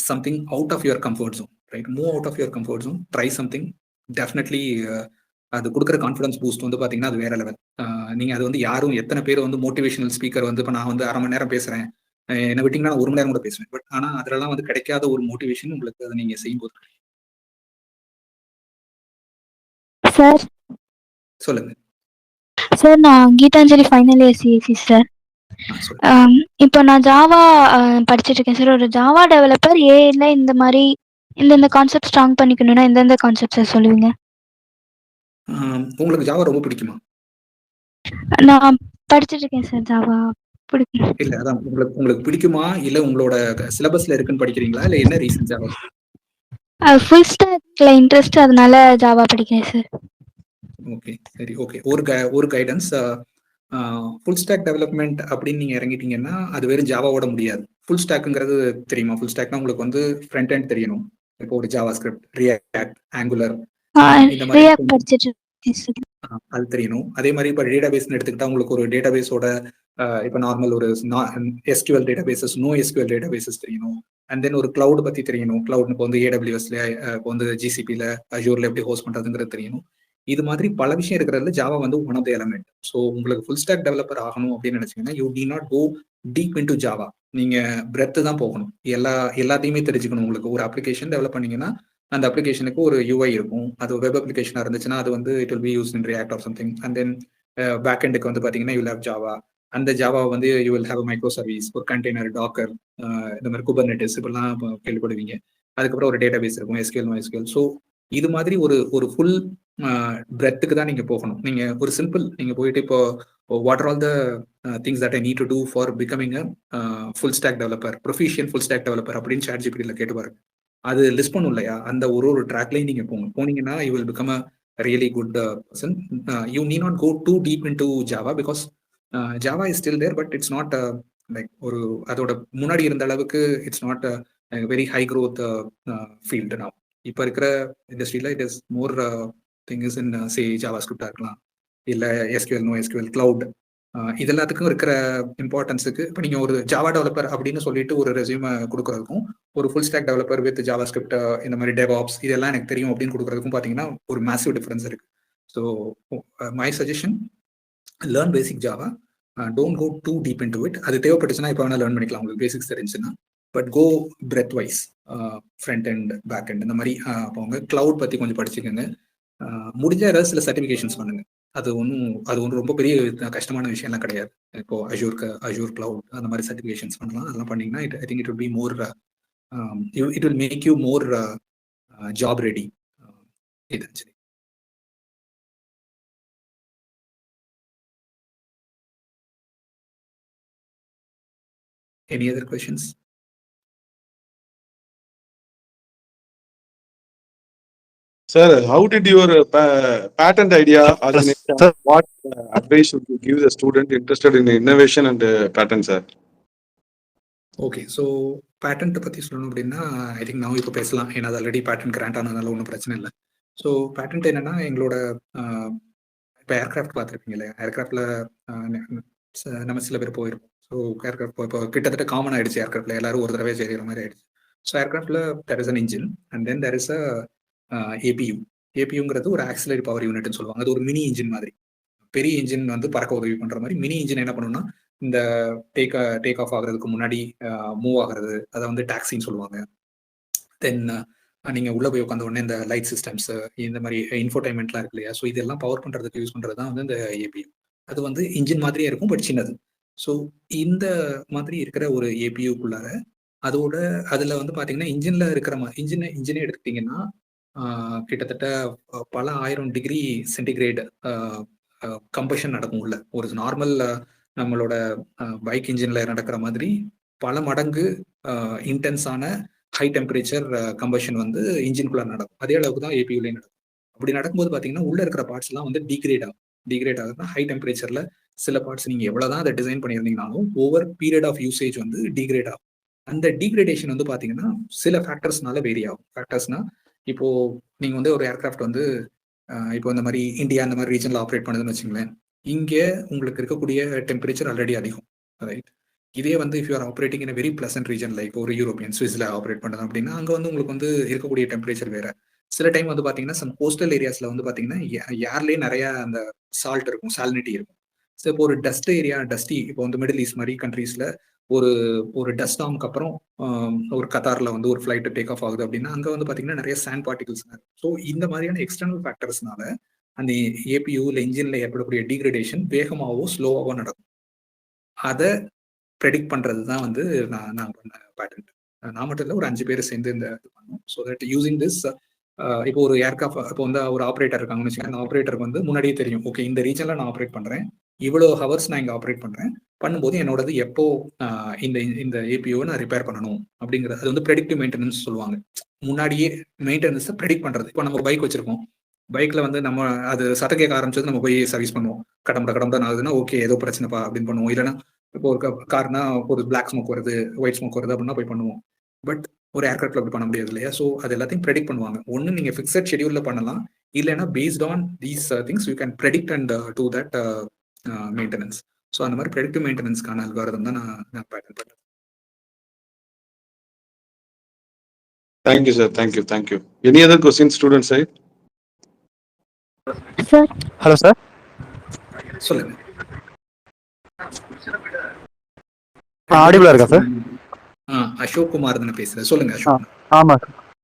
something out of your comfort zone, right? Move out of your comfort zone, try something. Definitely அது கொடுக்குற கான்ஃபிடன்ஸ் பூஸ்ட் வந்து பாத்தீங்கன்னா அது வேற லெவல். நீங்க அது வந்து யாரும் எத்தனை பேர் வந்து மோட்டிவேஷனல் ஸ்பீக்கர் வந்து இப்போ நான் வந்து 1/2 மணி நேரம் பேசுறேன், என்ன விட்டீங்கன்னா 1 மணி நேரம் கூட பேசுவேன். பட் ஆனா அதெல்லாம் வந்து கிடைக்காத ஒரு மோட்டிவேஷன் உங்களுக்கு அதை நீங்க செய்யும்போது. சார் சொல்லுங்க சார், நான் Geetanjali final year CSC sir. இப்போ நான் ஜாவா படிச்சுட்டு இருக்கேன் சார். ஒரு ஜாவா டெவலப்பர் ஏஐல இந்த மாதிரி இந்த கான்செப்ட் ஸ்ட்ராங் பண்ணிக்கணும்னா எந்தெந்த கான்செப்ட் சார் சொல்லுவீங்க? உங்களுக்கு ஜாவா ரொம்ப பிடிக்குமா? நான் படிச்சுட்டு இருக்கேன் சார். ஜாவா பிடிக்கும். இல்ல அதான் உங்களுக்கு பிடிக்குமா, இல்ல உங்களோட சிலபஸ்ல இருக்குன்னு படிக்கிறீங்களா, இல்ல என்ன ரீசன் ஜாவா? ஃபுல் ஸ்டாக்ல இன்ட்ரெஸ்ட், அதனால ஜாவா படிக்கிறேன் சார். ஓகே சரி, ஓகே. ஒரு கைடன்ஸ், ஃபுல் ஸ்டாக் டெவலப்மெண்ட் அப்படின்னு நீங்க இறங்கிட்டீங்கன்னா அது வெறும் ஜாவாவோட முடியாது. ஃபுல் ஸ்டாக்குங்கிறது தெரியுமா? ஃபுல் ஸ்டாக்னா உங்களுக்கு வந்து ஃப்ரண்ட் எண்ட் தெரியணும். இப்போ ஒரு ஜாவா ஸ்கிரிப்ட், ரியாக்ட், ஆங்குலர், இந்த மாதிரி அது தெரியணும். அதே மாதிரி இப்போ டேட்டாபேஸ்னு எடுத்துக்கிட்டா உங்களுக்கு ஒரு டேட்டாபேஸோட இப்போ நார்மல் ஒரு SQL databases, no SQL databases தெரியணும். அண்ட் தென் ஒரு கிளவுட் பத்தி தெரியணும். கிளவுட் இப்போ வந்து ஏடபிள்யூஎஸ்ல, இப்போ வந்து ஜிசிபியில், அஜூர்ல எப்படி ஹோஸ்ட் பண்றதுங்கிறது தெரியணும். இது மாதிரி பல விஷயம் இருக்கிறதுல ஜாவா வந்து one of the element. So உங்களுக்கு ஃபுல் ஸ்டாக் டெவலப்பர் ஆகணும் அப்படின்னு நினைச்சீங்கன்னா you do not go deep in to Java. நீங்க பிரெத்து தான் போகணும். எல்லாத்தையுமே தெரிஞ்சுக்கணும். உங்களுக்கு ஒரு அப்ளிகேஷன் டெவலப் பண்ணீங்கன்னா அந்த அப்ளிகேஷனுக்கு ஒரு யூஐ இருக்கும். அது வெப் அப்ளிகேஷனா இருந்துச்சுன்னா அது வந்து it will be use in React or something. And then back எண்டுக்கு வந்து பாத்தீங்கன்னா யூ ஹேவ் ஜாவா. அந்த ஜாவா வந்து you will have micro service, ஒரு கண்டெய்னர், டாக்கர், இந்த மாதிரி குபர்நெட்டிஸ் இப்பெல்லாம் கேள்விப்படுவீங்க. அதுக்கப்புறம் ஒரு டேட்டாபேஸ் இருக்கும், எஸ்கியூஎல், நோஎஸ்கியூஎல். ஸோ இது மாதிரி ஒரு ஃபுல் பிரெத்துக்கு தான் நீங்க போகணும். நீங்க ஒரு சிம்பிள் நீங்க போயிட்டு இப்போ what are all the things that I need to do for becoming a full stack developer, proficient full stack developer அப்படின்னு ChatGPT கேட்டு பாருங்க. அது லிஸ்ட் பண்ணும் இல்லையா? அந்த ஒரு ட்ராக்லையும் நீங்க போனீங்கன்னா you will become a really good person. You need not go too deep in to Java because Java is still there, but it's not like ஒரு அதோட முன்னாடி இருந்த அளவுக்கு it's not very high growth field. நான் இப்போ இருக்கிற இண்டஸ்ட்ரியில it is more thing is in say Java ஸ்கிரிப்டா இருக்கலாம், இல்லை எஸ்கியூஎல், நோ எஸ்கியூஎல், கிளவுட், இது எல்லாத்துக்கும் இருக்கிற இம்பார்ட்டன்ஸுக்கு இப்போ நீங்கள் ஒரு ஜாவா டெவலப்பர் அப்படின்னு சொல்லிட்டு ஒரு ரெஸ்யூமை கொடுக்குறதுக்கும் ஒரு full stack developer with Java script, இந்த மாதிரி டெவாப்ஸ் இதெல்லாம் எனக்கு தெரியும் அப்படின்னு கொடுக்குறதுக்கும் பார்த்தீங்கன்னா ஒரு மேசிவ் டிஃபரன்ஸ் இருக்கு. So my suggestion, learn basic Java, don't go too deep in to it. அது தேவைப்பட்டுச்சுன்னா இப்போ வேணால் லேர்ன் பண்ணிக்கலாம் உங்களுக்கு பேசிக்ஸ் தெரிஞ்சுன்னா. But go breadth wise, front and back அண்ட் இந்த மாதிரி போங்க. கிளவுட் பற்றி கொஞ்சம் படிச்சுக்கோங்க. முடிஞ்ச ஏதாவது சில சர்டிஃபிகேஷன்ஸ் பண்ணுங்க. அது ஒன்றும் ரொம்ப பெரிய கஷ்டமான விஷயம்லாம் கிடையாது. இப்போ அஜூர் கிளவுட் அந்த மாதிரி சர்டிஃபிகேஷன்ஸ் பண்ணலாம். அதெல்லாம் பண்ணீங்கன்னா I think it will be more, it will make you more job ready. இதுதான் சரி. Any other questions? Sir, how did your patent idea originate? Sir. What advice should you give the student interested in innovation and patent, sir? Okay, so patent பற்றி சொல்லணும் அப்படின்னா I think நான் இப்போ பேசலாம். ஏன்னா அது ஆல்ரெடி பேட்டன்ட் கிராண்ட் ஆனதுனால ஒன்றும் பிரச்சனை இல்லை. ஸோ பேட்டன்ட் என்னன்னா எங்களோட இப்போ ஏர்கிராஃப்ட் பார்த்துருப்பீங்க இல்லையா? ஏர்கிராஃப்டில் நம்ம சில பேர் போயிருப்போம். ஸோ ஏர்கிராஃப்ட் இப்போ கிட்டத்தட்ட காமன் ஆயிடுச்சு. ஏர்கிராஃப்டில் எல்லாரும் ஒரு தடவை செய்கிற மாதிரி ஆயிடுச்சு. ஸோ ஏர்கிராஃப்டில் there is an engine and then there is a APU. ஏபியூங்கிறது ஒரு ஆக்சிலரி பவர் யூனிட்னு சொல்லுவாங்க. அது ஒரு மினி இன்ஜின் மாதிரி. பெரிய இன்ஜின் வந்து பறக்க உதவி பண்ற மாதிரி மினி இன்ஜின் என்ன பண்ணுன்னா, இந்த டேக் ஆஃப் ஆகுறதுக்கு முன்னாடி மூவ் ஆகுறது, அதை வந்து டாக்ஸின்னு சொல்லுவாங்க. தென் நீங்க உள்ள போய் உட்காந்த உடனே இந்த லைட் சிஸ்டம்ஸ், இந்த மாதிரி இன்ஃபோடைன்மெண்ட்லாம் இருக்கு இல்லையா? ஸோ இதெல்லாம் பவர் பண்றதுக்கு யூஸ் பண்றது தான் வந்து இந்த ஏபியூ. அது வந்து இன்ஜின் மாதிரியே இருக்கும், பட் சின்னது. ஸோ இந்த மாதிரி இருக்கிற ஒரு ஏபியூக்குள்ளார அதோட அதுல வந்து பாத்தீங்கன்னா இன்ஜின்ல இருக்கிற இன்ஜினே எடுத்துக்கிட்டீங்கன்னா கிட்டத்தட்ட பல 1000 டிகிரி சென்டிகிரேட் கம்பஷன் நடக்கும் உள்ள. ஒரு நார்மல் நம்மளோட பைக் இன்ஜின்ல நடக்கிற மாதிரி பல மடங்கு இன்டென்ஸான ஹை டெம்பரேச்சர் கம்பஷன் வந்து இன்ஜின்குள்ள நடக்கும். அதே அளவுக்கு தான் ஏபியூலையும் நடக்கும். அப்படி நடக்கும்போது பாத்தீங்கன்னா உள்ள இருக்கிற பார்ட்ஸ் எல்லாம் வந்து டிகிரேட் ஆகுதுன்னா ஹை டெம்பரேச்சர்ல சில பார்ட்ஸ் நீங்க எவ்வளவுதான் அதை டிசைன் பண்ணியிருந்தீங்கனாலும் ஓவர் பீரியட் ஆஃப் யூசேஜ் வந்து டிகிரேட் ஆகும். அந்த டிகிரேடேஷன் வந்து பாத்தீங்கன்னா சில ஃபேக்டர்ஸ்னால வேரி ஆகும். ஃபேக்டர்ஸ்னா இப்போ நீங்க வந்து ஒரு ஏர்கிராஃப்ட் வந்து இப்போ இந்த மாதிரி இந்தியா அந்த மாதிரி ரீஜன்ல ஆப்ரேட் பண்ணுதுன்னு வச்சுங்களேன், இங்கே உங்களுக்கு இருக்கக்கூடிய டெம்பரேச்சர் ஆல்ரெடி அதிகம், ரைட்? இதே வந்து if you R operating in very pleasant region like ஒரு யூரோப்பியன் ஸ்விஸ்ல ஆப்ரேட் பண்ணுறது அப்படின்னா அங்கே வந்து உங்களுக்கு வந்து இருக்கக்கூடிய டெம்பரேச்சர் வேற. சில டைம் வந்து பாத்தீங்கன்னா சம் கோஸ்டல் ஏரியாஸ்ல வந்து பாத்தீங்கன்னா ஏர்லயே நிறைய அந்த சால்ட் இருக்கும், சாலினிட்டி இருக்கும். ஸோ இப்போ ஒரு டஸ்ட் ஏரியா இப்போ வந்து மிடில் ஈஸ்ட் மாதிரி கண்ட்ரீஸ்ல ஒரு டஸ்ட் ஸ்டார்முக்கு அப்புறம் ஒரு கத்தார்ல வந்து ஒரு ஃபிளைட் டேக் ஆஃப் ஆகுது அப்படின்னா அங்க வந்து பாத்தீங்கன்னா நிறைய சாண்ட் பார்ட்டிகல்ஸ். ஸோ இந்த மாதிரியான எக்ஸ்டர்னல் ஃபேக்டர்ஸ்னால அந்த ஏபியூ இல்லை இன்ஜின்ல ஏற்படக்கூடிய டிகிரேடேஷன் வேகமாகவோ ஸ்லோவாகவோ நடக்கும். அதை ப்ரெடிக்ட் பண்றது தான் வந்து நான் பண்ண பேட்டர்ன். நான் மட்டும் இல்லை, ஒரு 5 பேர் சேர்ந்து இந்த இது பண்ணோம். ஸோ தட் யூசிங் திஸ் இப்போ ஒரு ஏர்கிராஃப்ட் இப்போ வந்து ஒரு ஆப்ரேட்டர் இருக்காங்கன்னு வச்சுக்கோங்க. அந்த ஆப்ரேட்டருக்கு வந்து முன்னாடியே தெரியும், ஓகே இந்த ரீஜன்ல நான் ஆப்ரேட் பண்றேன், இவ்வளோ ஹவர்ஸ் நான் இங்கே ஆப்ரேட் பண்றேன், பண்ணும்போது என்னோடது எப்போ இந்த ஏபிஓவை நான் ரிப்பேர் பண்ணணும் அப்படிங்கிறது. அது வந்து ப்ரெடிக்டிவ் மெயின்டெனன்ஸ் சொல்லுவாங்க. முன்னாடியே மெயின்டெனன்ஸை ப்ரெடிக்ட் பண்றது. இப்போ நம்ம பைக் வச்சிருக்கோம், பைக்ல வந்து நம்ம அது சத்தம் கேட்க ஆரம்பிச்சது நம்ம போய் சர்வீஸ் பண்ணுவோம். கடம்பட ஆகுதுன்னா ஓகே ஏதோ பிரச்சனைப்பா அப்படின்னு பண்ணுவோம். இல்லைன்னா இப்போ ஒரு கார்னா ஒரு பிளாக் ஸ்மோக் வருது, ஒயிட் ஸ்மோக் வருது அப்படின்னா போய் பண்ணுவோம். பட் ஒரு ஏர்கிராஃப்ட்ல அப்படி பண்ண முடியாது இல்லையா? ஸோ அது எல்லாத்தையும் ப்ரெடிக்ட் பண்ணுவாங்க. ஒன்று நீங்க ஃபிக்ஸட் ஷெடியூல்ல பண்ணலாம், இல்லைன்னா based on these things you can predict and do that maintenance. So அந்த மாதிரி ப்ரெடிக்டிவ் மெயின்டெனன்ஸ்க்கான அல்காரிதம் தான் நான் பேட்டர்ன் பண்ணுறேன். Thank you sir, thank you. Any other question student side? Sir hello sir, சொல்லுங்க. ஆடிபிளா இருக்கா சார்? அசோக் குமார் தானே பேசுறேன், சொல்லுங்க அசோக். ஆமா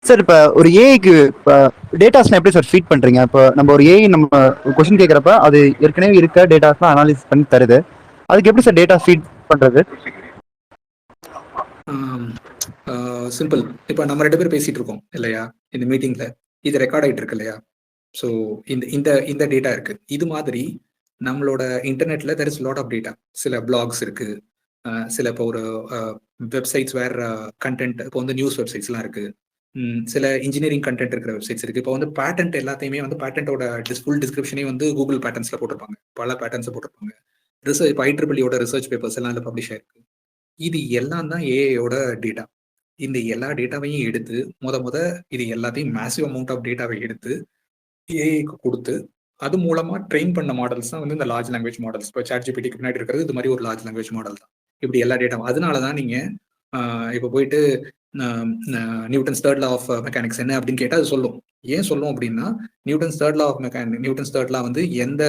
சார். இப்போ ஒரு ஏஐக்கு இப்போ டேட்டாஸ்லாம் எப்படி சார் ஃபீட் பண்றீங்க? இப்போ நம்ம ஒரு ஏஐ நம்ம கொஸ்டின் கேட்குறப்ப அது ஏற்கனவே இருக்க டேட்டாஸ்லாம் அனாலிசிஸ் பண்ணி தருது. அதுக்கு எப்படி சார் டேட்டா ஃபீட் பண்றது? சிம்பிள். இப்போ நம்ம 2 பேர் பேசிட்டு இருக்கோம் இல்லையா இந்த மீட்டிங்ல, இது ரெக்கார்ட் ஆகிட்டு இருக்கு இல்லையா? ஸோ இந்த டேட்டா இருக்கு. இது மாதிரி நம்மளோட இன்டர்நெட்ல there is lot of data. சில பிளாக்ஸ் இருக்கு, சில இப்போ ஒரு வெப்சைட்ஸ் வேற கண்டென்ட், இப்போ வந்து நியூஸ் வெப்சைட்ஸ்லாம் இருக்கு, சில இன்ஜினியரிங் கண்டென்ட் இருக்கிற வெப்சைட்ஸ் இருக்கு. இப்போ வந்து பேட்டன்ட் எல்லாத்தையுமே வந்து பேட்டன்ட்டோட ஃபுல் டிஸ்கிரிப்ஷனே வந்து கூகுள் பேட்டன்ஸ்ல போட்டிருப்பாங்க, பல பேட்டன்ஸ் போட்டிருப்பாங்க. ரிசர்ச் இப்போ IEEE ரிசர்ச் பேப்பர்ஸ் எல்லாம் அதில் பப்ளிஷ் ஆயிருக்கு. இது எல்லாம் தான் ஏஐயோட டேட்டா. இந்த எல்லா டேட்டாவையும் எடுத்து முத இது எல்லாத்தையும் மேசிவ் அமௌண்ட் ஆஃப் டேட்டாவை எடுத்து ஏஐக்கு கொடுத்து அது மூலமா ட்ரெயின் பண்ண மாடல்ஸ் தான் வந்து இந்த லார்ஜ் லாங்குவேஜ் மாடல்ஸ். இப்போ ChatGPTக்கு பின்னாடி இருக்கிறது இது மாதிரி ஒரு லார்ஜ் லாங்குவேஜ் மாடல் தான். இப்படி எல்லா டேட்டாவும் அதனால தான் நீங்க இப்போ போயிட்டு Newton's third law of mechanics என்ன அப்படின்னு கேட்டால் அது சொல்லும். ஏன் சொல்லும் அப்படின்னா நியூட்டன்ஸ் தேர்ட் லா வந்து எந்த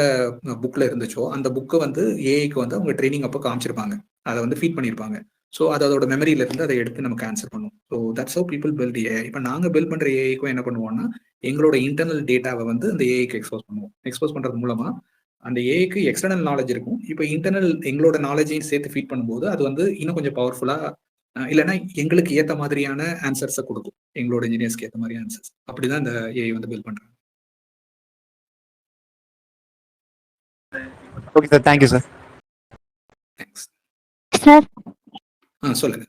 புக்ல இருந்துச்சோ அந்த புக்கை வந்து ஏஐக்கு வந்து அவங்க ட்ரைனிங் அப்போ காமிச்சிருப்பாங்க, அதை வந்து ஃபீட் பண்ணியிருப்பாங்க. ஸோ அதோட மெமரியில இருந்து அதை எடுத்து நமக்கு ஆன்சர் பண்ணும். So that's how people build AI. இப்போ நாங்கள் பில்ட் பண்ற ஏஐக்கும் என்ன பண்ணுவோம்னா எங்களோட இன்டர்னல் டேட்டாவை வந்து அந்த ஏஐக்கு எக்ஸ்போஸ் பண்ணுவோம். எக்ஸ்போஸ் பண்றது மூலமா அந்த ஏஐக்கு எக்ஸ்டர்னல் நாலேஜ் இருக்கும். இப்போ இன்டர்னல் எங்களோட நாலேஜையும் சேர்த்து ஃபீட் பண்ணும்போது அது வந்து இன்னும் கொஞ்சம் பவர்ஃபுல்லா, இல்லைன்னா எங்களுக்கு ஏற்ற மாதிரியான ஆன்சர்ஸை கொடுக்கும், எங்களோட இன்ஜினியர்ஸ்க்கு ஏற்ற மாதிரி ஆன்சர்ஸ். அப்படிதான் இந்த ஏஐ வந்து பில்ட் பண்றாங்க. Okay sir, thank you sir. Thanks sir. சொல்லுங்க.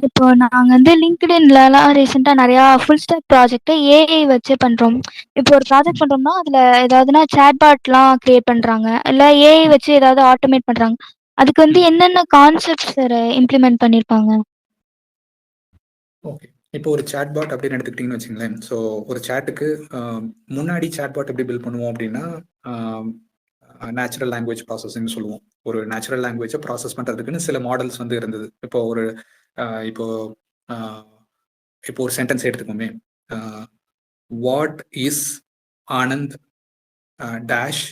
இப்போ நாங்க வந்து லிங்க்டின்லலாம் ரீசெண்டா நிறைய ஃபுல் ஸ்டாக் ப்ராஜெக்ட் ஏஐ வச்சு பண்றோம். இப்போ ஒரு ப்ராஜெக்ட் பண்றோம்னா அதுல ஏதாவதுனா சேட்பாட்லாம் கிரியேட் பண்றாங்க, இல்ல ஏஐ வச்சு ஏதாவது ஆட்டோமேட் பண்றாங்க. அதுக்கு வந்து என்னென்ன கான்செப்ட்ஸ் சார் இம்ப்ளிமெண்ட் பண்ணிருப்பாங்க? ஓகே, இப்போ ஒரு சாட்பாட் அப்படின்னு எடுத்துக்கிட்டீங்கன்னு வச்சுங்களேன். ஸோ ஒரு சாட்டுக்கு முன்னாடி சாட்பாட் எப்படி பில்ட் பண்ணுவோம் அப்படின்னா நேச்சுரல் லாங்குவேஜ் ப்ராசஸிங் சொல்லுவோம். ஒரு நேச்சுரல் லாங்குவேஜை ப்ராசஸ் பண்ணுறதுக்குன்னு சில மாடல்ஸ் வந்து இருந்தது. இப்போ இப்போ ஒரு சென்டென்ஸ் எடுத்துக்கோமே, what is Anand dash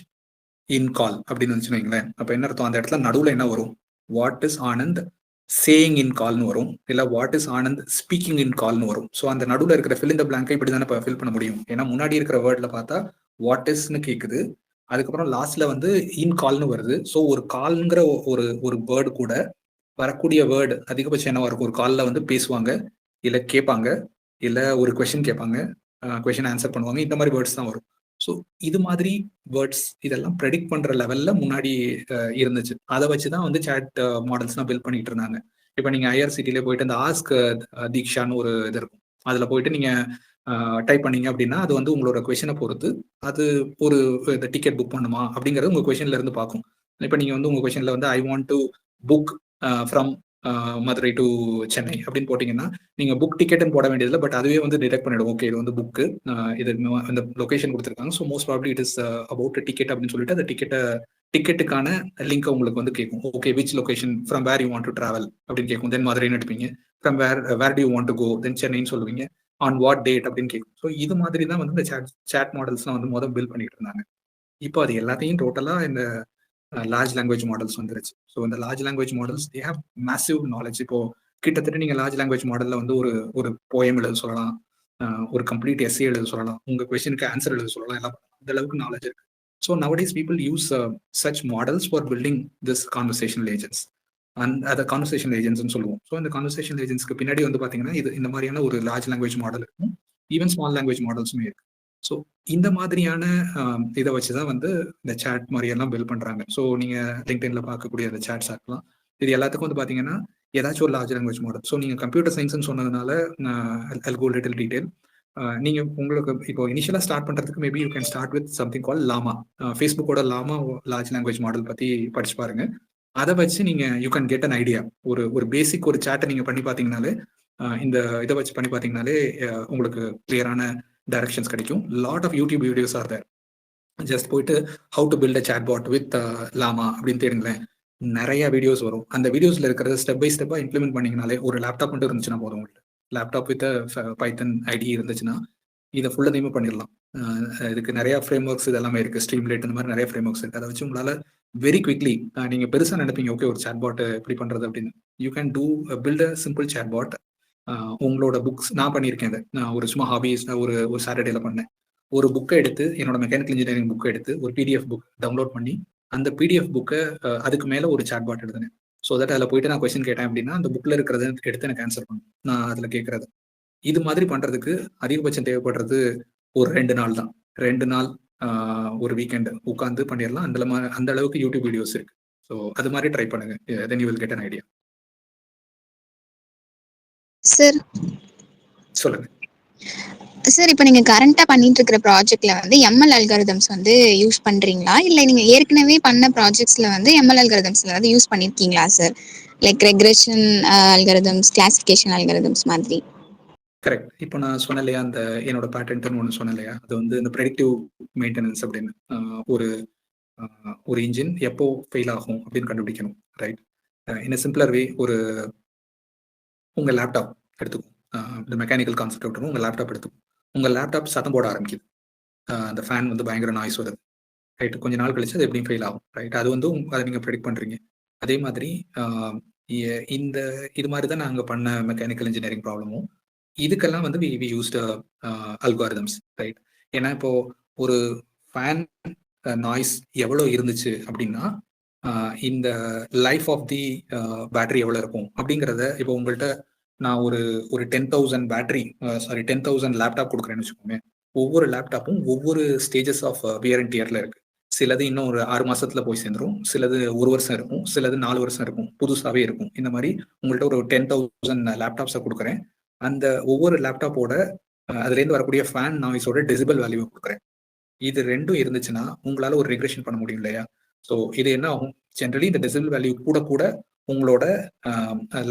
in call அப்படின்னு வந்துச்சுன்னு வைங்களேன். அப்போ என்ன அர்த்தம், அந்த இடத்துல நடுவில் என்ன வரும், what is Anand saying in கால்னு வரும், இல்லை what is Anand speaking in கால்னு வரும். ஸோ அந்த நடுவில் இருக்கிற ஃபில் இந்த பிளாங்கை இப்படி தானே இப்போ ஃபில் பண்ண முடியும். ஏன்னா முன்னாடி இருக்கிற வேர்டில் பார்த்தா வாட் இஸ்ன்னு கேட்குது, அதுக்கப்புறம் லாஸ்ட்ல வந்து இன் கால்னு வருது. ஸோ ஒரு கால்ங்கிற ஒரு வேர்டு கூட வரக்கூடிய வேர்டு அதிகபட்சம் என்னவா இருக்கும், ஒரு காலில் வந்து பேசுவாங்க, இல்லை கேட்பாங்க, இல்லை ஒரு கொஷின் கேட்பாங்க, கொஷின் ஆன்சர் பண்ணுவாங்க, இந்த மாதிரி வேர்ட்ஸ் தான் வரும். ஸோ இது மாதிரி வேர்ட்ஸ் இதெல்லாம் ப்ரெடிக்ட் பண்ற லெவல்ல முன்னாடி இருந்துச்சு. அதை வச்சுதான் வந்து சேட் மாடல்ஸ்லாம் பில்ட் பண்ணிட்டு இருந்தாங்க. இப்போ நீங்க ஐஆர்சிடியில போயிட்டு அந்த ஆஸ்க் தீக்ஷான்னு ஒரு இது இருக்கும், அதுல போயிட்டு நீங்க டைப் பண்ணீங்க அப்படின்னா அது வந்து உங்களோட கொஷனை பொறுத்து அது ஒரு டிக்கெட் புக் பண்ணுமா அப்படிங்கறது உங்க கொஷன்ல இருந்து பார்க்கும். இப்போ நீங்க வந்து உங்க கொஷன்ல வந்து I want to book from Madurai to Chennai அப்படின்னு போட்டீங்கன்னா நீங்க புக் டிக்கெட்னு போட வேண்டியதில்லை, பட் அதுவே வந்து டிடெக்ட் பண்ணிடும். ஓகே, இது வந்து புக்கு, இது இந்த லொகேஷன் கொடுத்துருக்காங்க, so most probably it is about ticket அப்படின்னு சொல்லிட்டு அந்த டிக்கெட்டுக்கான லிங்க் உங்களுக்கு வந்து கேட்கும். Okay, which location from where you want to travel அப்படின்னு கேட்கும். தென் மதுரைன்னு எடுப்பீங்க, from where do you want to go, then சென்னைன்னு சொல்லுவீங்க, ஆன் வாட் டேட் அப்படின்னு கேட்கும். ஸோ இது மாதிரி தான் வந்து இந்த சேட் மாடல்ஸ்லாம் வந்து முதல் பில்ட் பண்ணிட்டு இருந்தாங்க. இப்போ அது எல்லாத்தையும் டோட்டலா இந்த லார்ஜ் லாங்குவேஜ் மாடல்ஸ் வந்துருச்சு. ஸோ இந்த large language models they have massive knowledge. இப்போ கிட்டத்தட்ட நீங்க லார்ஜ் லாங்குவேஜ் மாடல்ல வந்து ஒரு போயம் எழுத சொல்லலாம், ஒரு கம்ப்ளீட் எஸ்ஸே எழுத சொல்லலாம், உங்க கொஸ்டினுக்கு ஆன்சர் எழுத சொல்லலாம், எல்லாம் அந்த அளவுக்கு நாலேஜ் இருக்கு. So nowadays people use such models for building this conversational agents. அதை கான்வர்சேஷனல் ஏஜென்ட்ஸ்னு சொல்லுவோம். ஸோ இந்த கான்வர்சேஷனல் ஏஜென்ட்ஸ்க்கு பின்னாடி வந்து பாத்தீங்கன்னா இது இந்த மாதிரியான ஒரு லார்ஜ் லாங்குவேஜ் மாடல் இருக்கும், ஈவன் ஸ்மால் லாங்குவேஜ் மாடல்ஸுமே இருக்கு. ஸோ இந்த மாதிரியான இதை வச்சுதான் வந்து இந்த சேட் மாதிரி எல்லாம் பில்ட் பண்றாங்க. ஸோ நீங்க லிங்க்டின்ல பார்க்கக்கூடிய அந்த சேட்ஸ் ஆகலாம், இது எல்லாத்துக்கும் வந்து பாத்தீங்கன்னா ஏதாச்சும் ஒரு லார்ஜ் லாங்குவேஜ் மாடல். ஸோ நீங்க கம்ப்யூட்டர் சயின்ஸ்னு சொன்னதுனால I'll go little detail. நீங்க உங்களுக்கு இப்போ இனிஷியலா ஸ்டார்ட் பண்றதுக்கு maybe you can start with something call Llama. ஃபேஸ்புக்கோட லாமா லார்ஜ் லாங்குவேஜ் மாடல் பத்தி படிச்சு பாருங்க. அதை வச்சு நீங்க you can get an idea. ஒரு பேசிக் ஒரு சேட்டை நீங்க பண்ணி பாத்தீங்கன்னாலே இந்த இதை வச்சு பண்ணி பாத்தீங்கன்னாலே உங்களுக்கு கிளியரான டைரக்ஷன்ஸ் கிடைக்கும். Lot of YouTube videos are there. Just போயிட்டு how to build a chat bot with Llama அப்படின்னு தேடுங்களேன், நிறைய வீடியோஸ் வரும். அந்த வீடியோஸ்ல இருக்கிறத ஸ்டெப் பை ஸ்டெப்பா இம்ப்ளிமெண்ட் பண்ணீங்கனாலே, ஒரு லேப்டாப் மட்டும் இருந்துச்சுன்னா போதும், உங்களுக்கு லேப்டாப் வித் பைத்தன் ஐடி இருந்துச்சுன்னா இதை ஃபுல்லாக தீமே பண்ணிடலாம். இதுக்கு நிறைய ஃப்ரேம் ஒர்க்ஸ் இதெல்லாமே இருக்கு, ஸ்ட்ரீம்லைட் இந்த மாதிரி நிறைய ஃப்ரேம் ஒர்க்ஸ் இருக்கு. அதை வச்சு உங்களால வெரி குவிக்லி நீங்க பெருசா நினைப்பீங்க ஓகே ஒரு சேட் பாட் எப்படி பண்றது அப்படின்னு, you can do build a simple chat bot. உங்களோட புக்ஸ் நான் பண்ணியிருக்கேன், நான் ஒரு சும்மா ஹாபிஸ் ஒரு சாட்டர்டேல பண்ணேன். ஒரு புக்கை எடுத்து என்னோட மெக்கானிக்கல் இன்ஜினியரிங் புக்கை எடுத்து ஒரு பிடிஎஃப் புக் டவுன்லோட் பண்ணி அந்த பிடிஎஃப் புக்கை அதுக்கு மேல ஒரு சாட் பாட் எழுதுனேன். ஸோ தட் அதில் போயிட்டு நான் கொஸ்டின் கேட்டேன் அப்படின்னா அந்த புக்ல இருக்கிறத எடுத்து எனக்கு ஆன்சர் பண்ணும், நான் அதுல கேட்கறது. இது மாதிரி பண்றதுக்கு அதிகபட்சம் தேவைப்படுறது ஒரு 2 நாள் தான். 2 நாள் ஒரு வீக்கெண்ட் உட்காந்து பண்ணிடலாம். அந்த அளவுக்கு யூடியூப் வீடியோஸ் இருக்கு. ஸோ அது மாதிரி ட்ரை பண்ணுங்க, தென் you will get an idea. Sir சொல்லுங்க சார், இப்போ நீங்க கரண்டா பண்ணிட்டு இருக்கிற ப்ராஜெக்ட்ல வந்து எம்எல் அல்காரிதம்ஸ் வந்து யூஸ் பண்றீங்களா, இல்ல நீங்க ஏற்கனவே பண்ண ப்ராஜெக்ட்ஸ்ல வந்து எம்எல் அல்காரிதம்ஸ்ல வந்து யூஸ் பண்ணிருக்கீங்களா sir? Like regression algorithms, classification algorithms மாதிரி. கரெக்ட். இப்போ நான் சொன்னேன் இல்லையா, அந்த என்னோட பேட்டன்ட்னு ஒன்று சொன்னேன் இல்லையா, அது வந்து இந்த ப்ரெடிக்டிவ் மெயின்டெனன்ஸ் அப்படின்னு ஒரு இன்ஜின் எப்போ ஃபெயில் ஆகும் அப்படின்னு கண்டுபிடிக்கணும். ரைட், இன் சிம்பிளர் வே, உங்க லேப்டாப் எடுத்துக்கும், இந்த மெக்கானிக்கல் கான்செப்ட் விட்டுரும், உங்க லேப்டாப் எடுத்துக்கும். உங்க லேப்டாப் சத்தம் போட ஆரம்பிக்குது, அந்த ஃபேன் வந்து பயங்கர நாய்ஸ் வருது. ரைட், கொஞ்ச நாள் கழிச்சு அது எப்படியும் ஃபெயில் ஆகும். ரைட், அது வந்து அதை நீங்க ப்ரெடிக்ட் பண்றீங்க. அதே மாதிரி இது மாதிரி தான் நாங்கள் பண்ண மெக்கானிக்கல் இன்ஜினியரிங் ப்ராப்ளமும். இதுக்கெல்லாம் வந்து வி யூஸ்ட் அல்காரிதம்ஸ். ரைட், ஏன்னா இப்போ ஒரு ஃபேன் நாய்ஸ் எவ்வளோ இருந்துச்சு அப்படின்னா இந்த லைஃப் ஆஃப் தி பேட்டரி எவ்வளோ இருக்கும் அப்படிங்கிறத, இப்போ உங்கள்கிட்ட நான் ஒரு 10,000 பேட்டரி 10,000 லேப்டாப் கொடுக்குறேன்னு வச்சுக்கோங்க. ஒவ்வொரு லேப்டாப்பும் ஒவ்வொரு ஸ்டேஜஸ் ஆஃப் வியர் அண்ட் டியர்ல இருக்கு. சிலது இன்னும் ஒரு 6 மாசத்துல போய் சேர்ந்துரும், சிலது 1 வருஷம் இருக்கும், சிலது 4 வருஷம் இருக்கும், புதுசாவே இருக்கும். இந்த மாதிரி உங்கள்கிட்ட ஒரு 10,000 லேப்டாப்ஸை கொடுக்குறேன். அந்த ஒவ்வொரு லேப்டாப்போட அதுலேருந்து வரக்கூடிய ஃபேன் நாய்ஸோட டெசிபல் வேல்யூ கொடுக்குறேன். இது ரெண்டும் இருந்துச்சுன்னா உங்களால ஒரு ரெக்ரெஷன் பண்ண முடியும் இல்லையா? ஸோ இது என்ன ஆகும், ஜென்ரலி இந்த டெசிபல் வேல்யூ கூட உங்களோட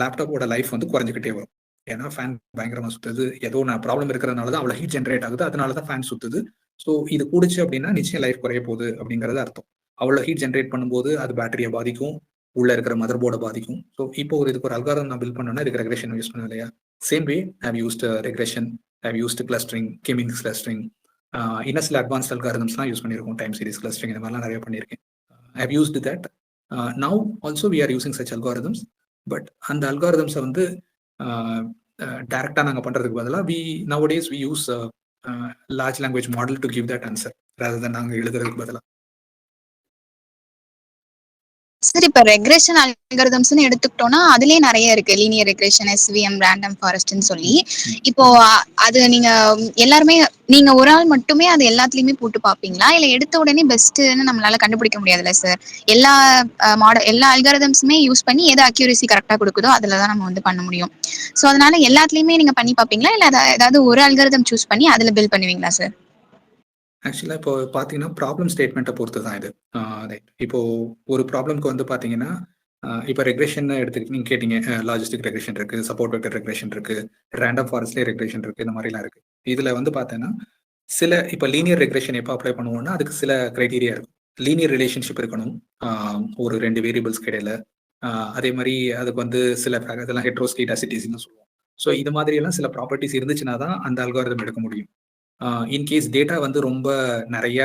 லேப்டாப்போட லைஃப் வந்து குறைஞ்சிக்கிட்டே வரும். ஏன்னா ஃபேன் பயங்கரமா சுத்துது, ஏதோ நான் ப்ராப்ளம் இருக்கிறதுனால தான் அவ்வளோ ஹீட் ஜென்ரேட் ஆகுது, அதனால தான் ஃபேன் சுத்துது. ஸோ இது கூடிச்சு அப்படின்னா நிச்சயம் லைஃப் குறைய போகுது அப்படிங்கிறது அர்த்தம். அவ்வளோ ஹீட் ஜென்ரேட் பண்ணும்போது அது பேட்டரியை பாதிக்கும், உள்ள இருக்கிற மதர் போர்டை பாதிக்கும். ஸோ இப்போ இதுக்கு ஒரு அல்காரிதம் நான் பில்ட் பண்ணோன்னா இதுக்கு ரெக்ரெஷன் யூஸ் பண்ண இல்லையா? Same way I have used regression I used clustering, k-means clustering, இன்னும் சில அட்வான்ஸ்ட் அல்காரிதம்ஸ்லாம் யூஸ் பண்ணியிருக்கோம், டைம் சீரிஸ் கிளஸ்டரிங், இந்த மாதிரிலாம் நிறைய பண்ணியிருக்கேன். I have used that. Now also we are using such algorithms. But அந்த அல்காரிதம்ஸை வந்து டைரக்டாக நாங்கள் பண்ணுறதுக்கு பதிலாக nowadays we use large language model to give that answer rather than நாங்கள் எழுதுறதுக்கு பதிலாக. சார் இப்ப ரெக்ரெஷன் அல்காரிதம்ஸ்னு எடுத்துக்கிட்டோம்னா அதுலயே நிறைய இருக்கு, லீனியர் ரெக்ரெஷன், SVM, ரேண்டம் ஃபாரஸ்ட்னு சொல்லி. இப்போ அது நீங்க எல்லாருமே, நீங்க ஒரு ஆள் மட்டுமே அது எல்லாத்துலயுமே போட்டு பாப்பீங்களா, இல்ல எடுத்த உடனே பெஸ்ட்னு நம்மளால கண்டுபிடிக்க முடியாதுல்ல சார்? எல்லா எல்லா அல்காரிதம்ஸுமே யூஸ் பண்ணி எது அக்யூரசி கரெக்டா கொடுக்குதோ அதுலதான் நம்ம வந்து பண்ண முடியும். சோ அதனால எல்லாத்துலயுமே நீங்க பண்ணி பாப்பீங்களா, இல்ல ஏதாவது ஒரு அல்காரிதம் சூஸ் பண்ணி அதுல பில்ட் பண்ணுவீங்களா சார்? ஆக்சுவலாக இப்போ பார்த்தீங்கன்னா ப்ராப்ளம் ஸ்டேட்மெண்ட்டை பொறுத்து தான் இது. ரைட், இப்போ ஒரு ப்ராப்ளம்க்கு வந்து பார்த்தீங்கன்னா இப்போ ரெக்ரெஷன் எடுத்துக்கிட்டு நீங்கள் கேட்டீங்க, லாஜிஸ்டிக் ரெக்ரெஷன் இருக்கு, சப்போர்ட் வெக்டர் ரெக்ரெஷன் இருக்கு, ரேண்டம் ஃபாரஸ்ட்லேயே ரெக்ரெஷன் இருக்கு, இந்த மாதிரிலாம் இருக்கு. இதில் வந்து பார்த்தீங்கன்னா சில இப்போ லீனியர் ரெக்ரெஷன் எப்போ அப்ளை பண்ணுவோம்னா அதுக்கு சில க்ரைட்டீரியா இருக்கும். லீனியர் ரிலேஷன்ஷிப் இருக்கணும் ஒரு 2 வேரியபிள்ஸ்க்கு இடையில. அதே மாதிரி அதுக்கு வந்து சில இதெல்லாம் ஹெட்ரோஸ்கேட்டாசிட்டிஸ்னு சொல்லுவோம். ஸோ இது மாதிரியெல்லாம் சில ப்ராப்பர்ட்டிஸ் இருந்துச்சுன்னா தான் அந்த அல்காரிதம் எடுக்க முடியும். இன்கேஸ் டேட்டா வந்து ரொம்ப நிறைய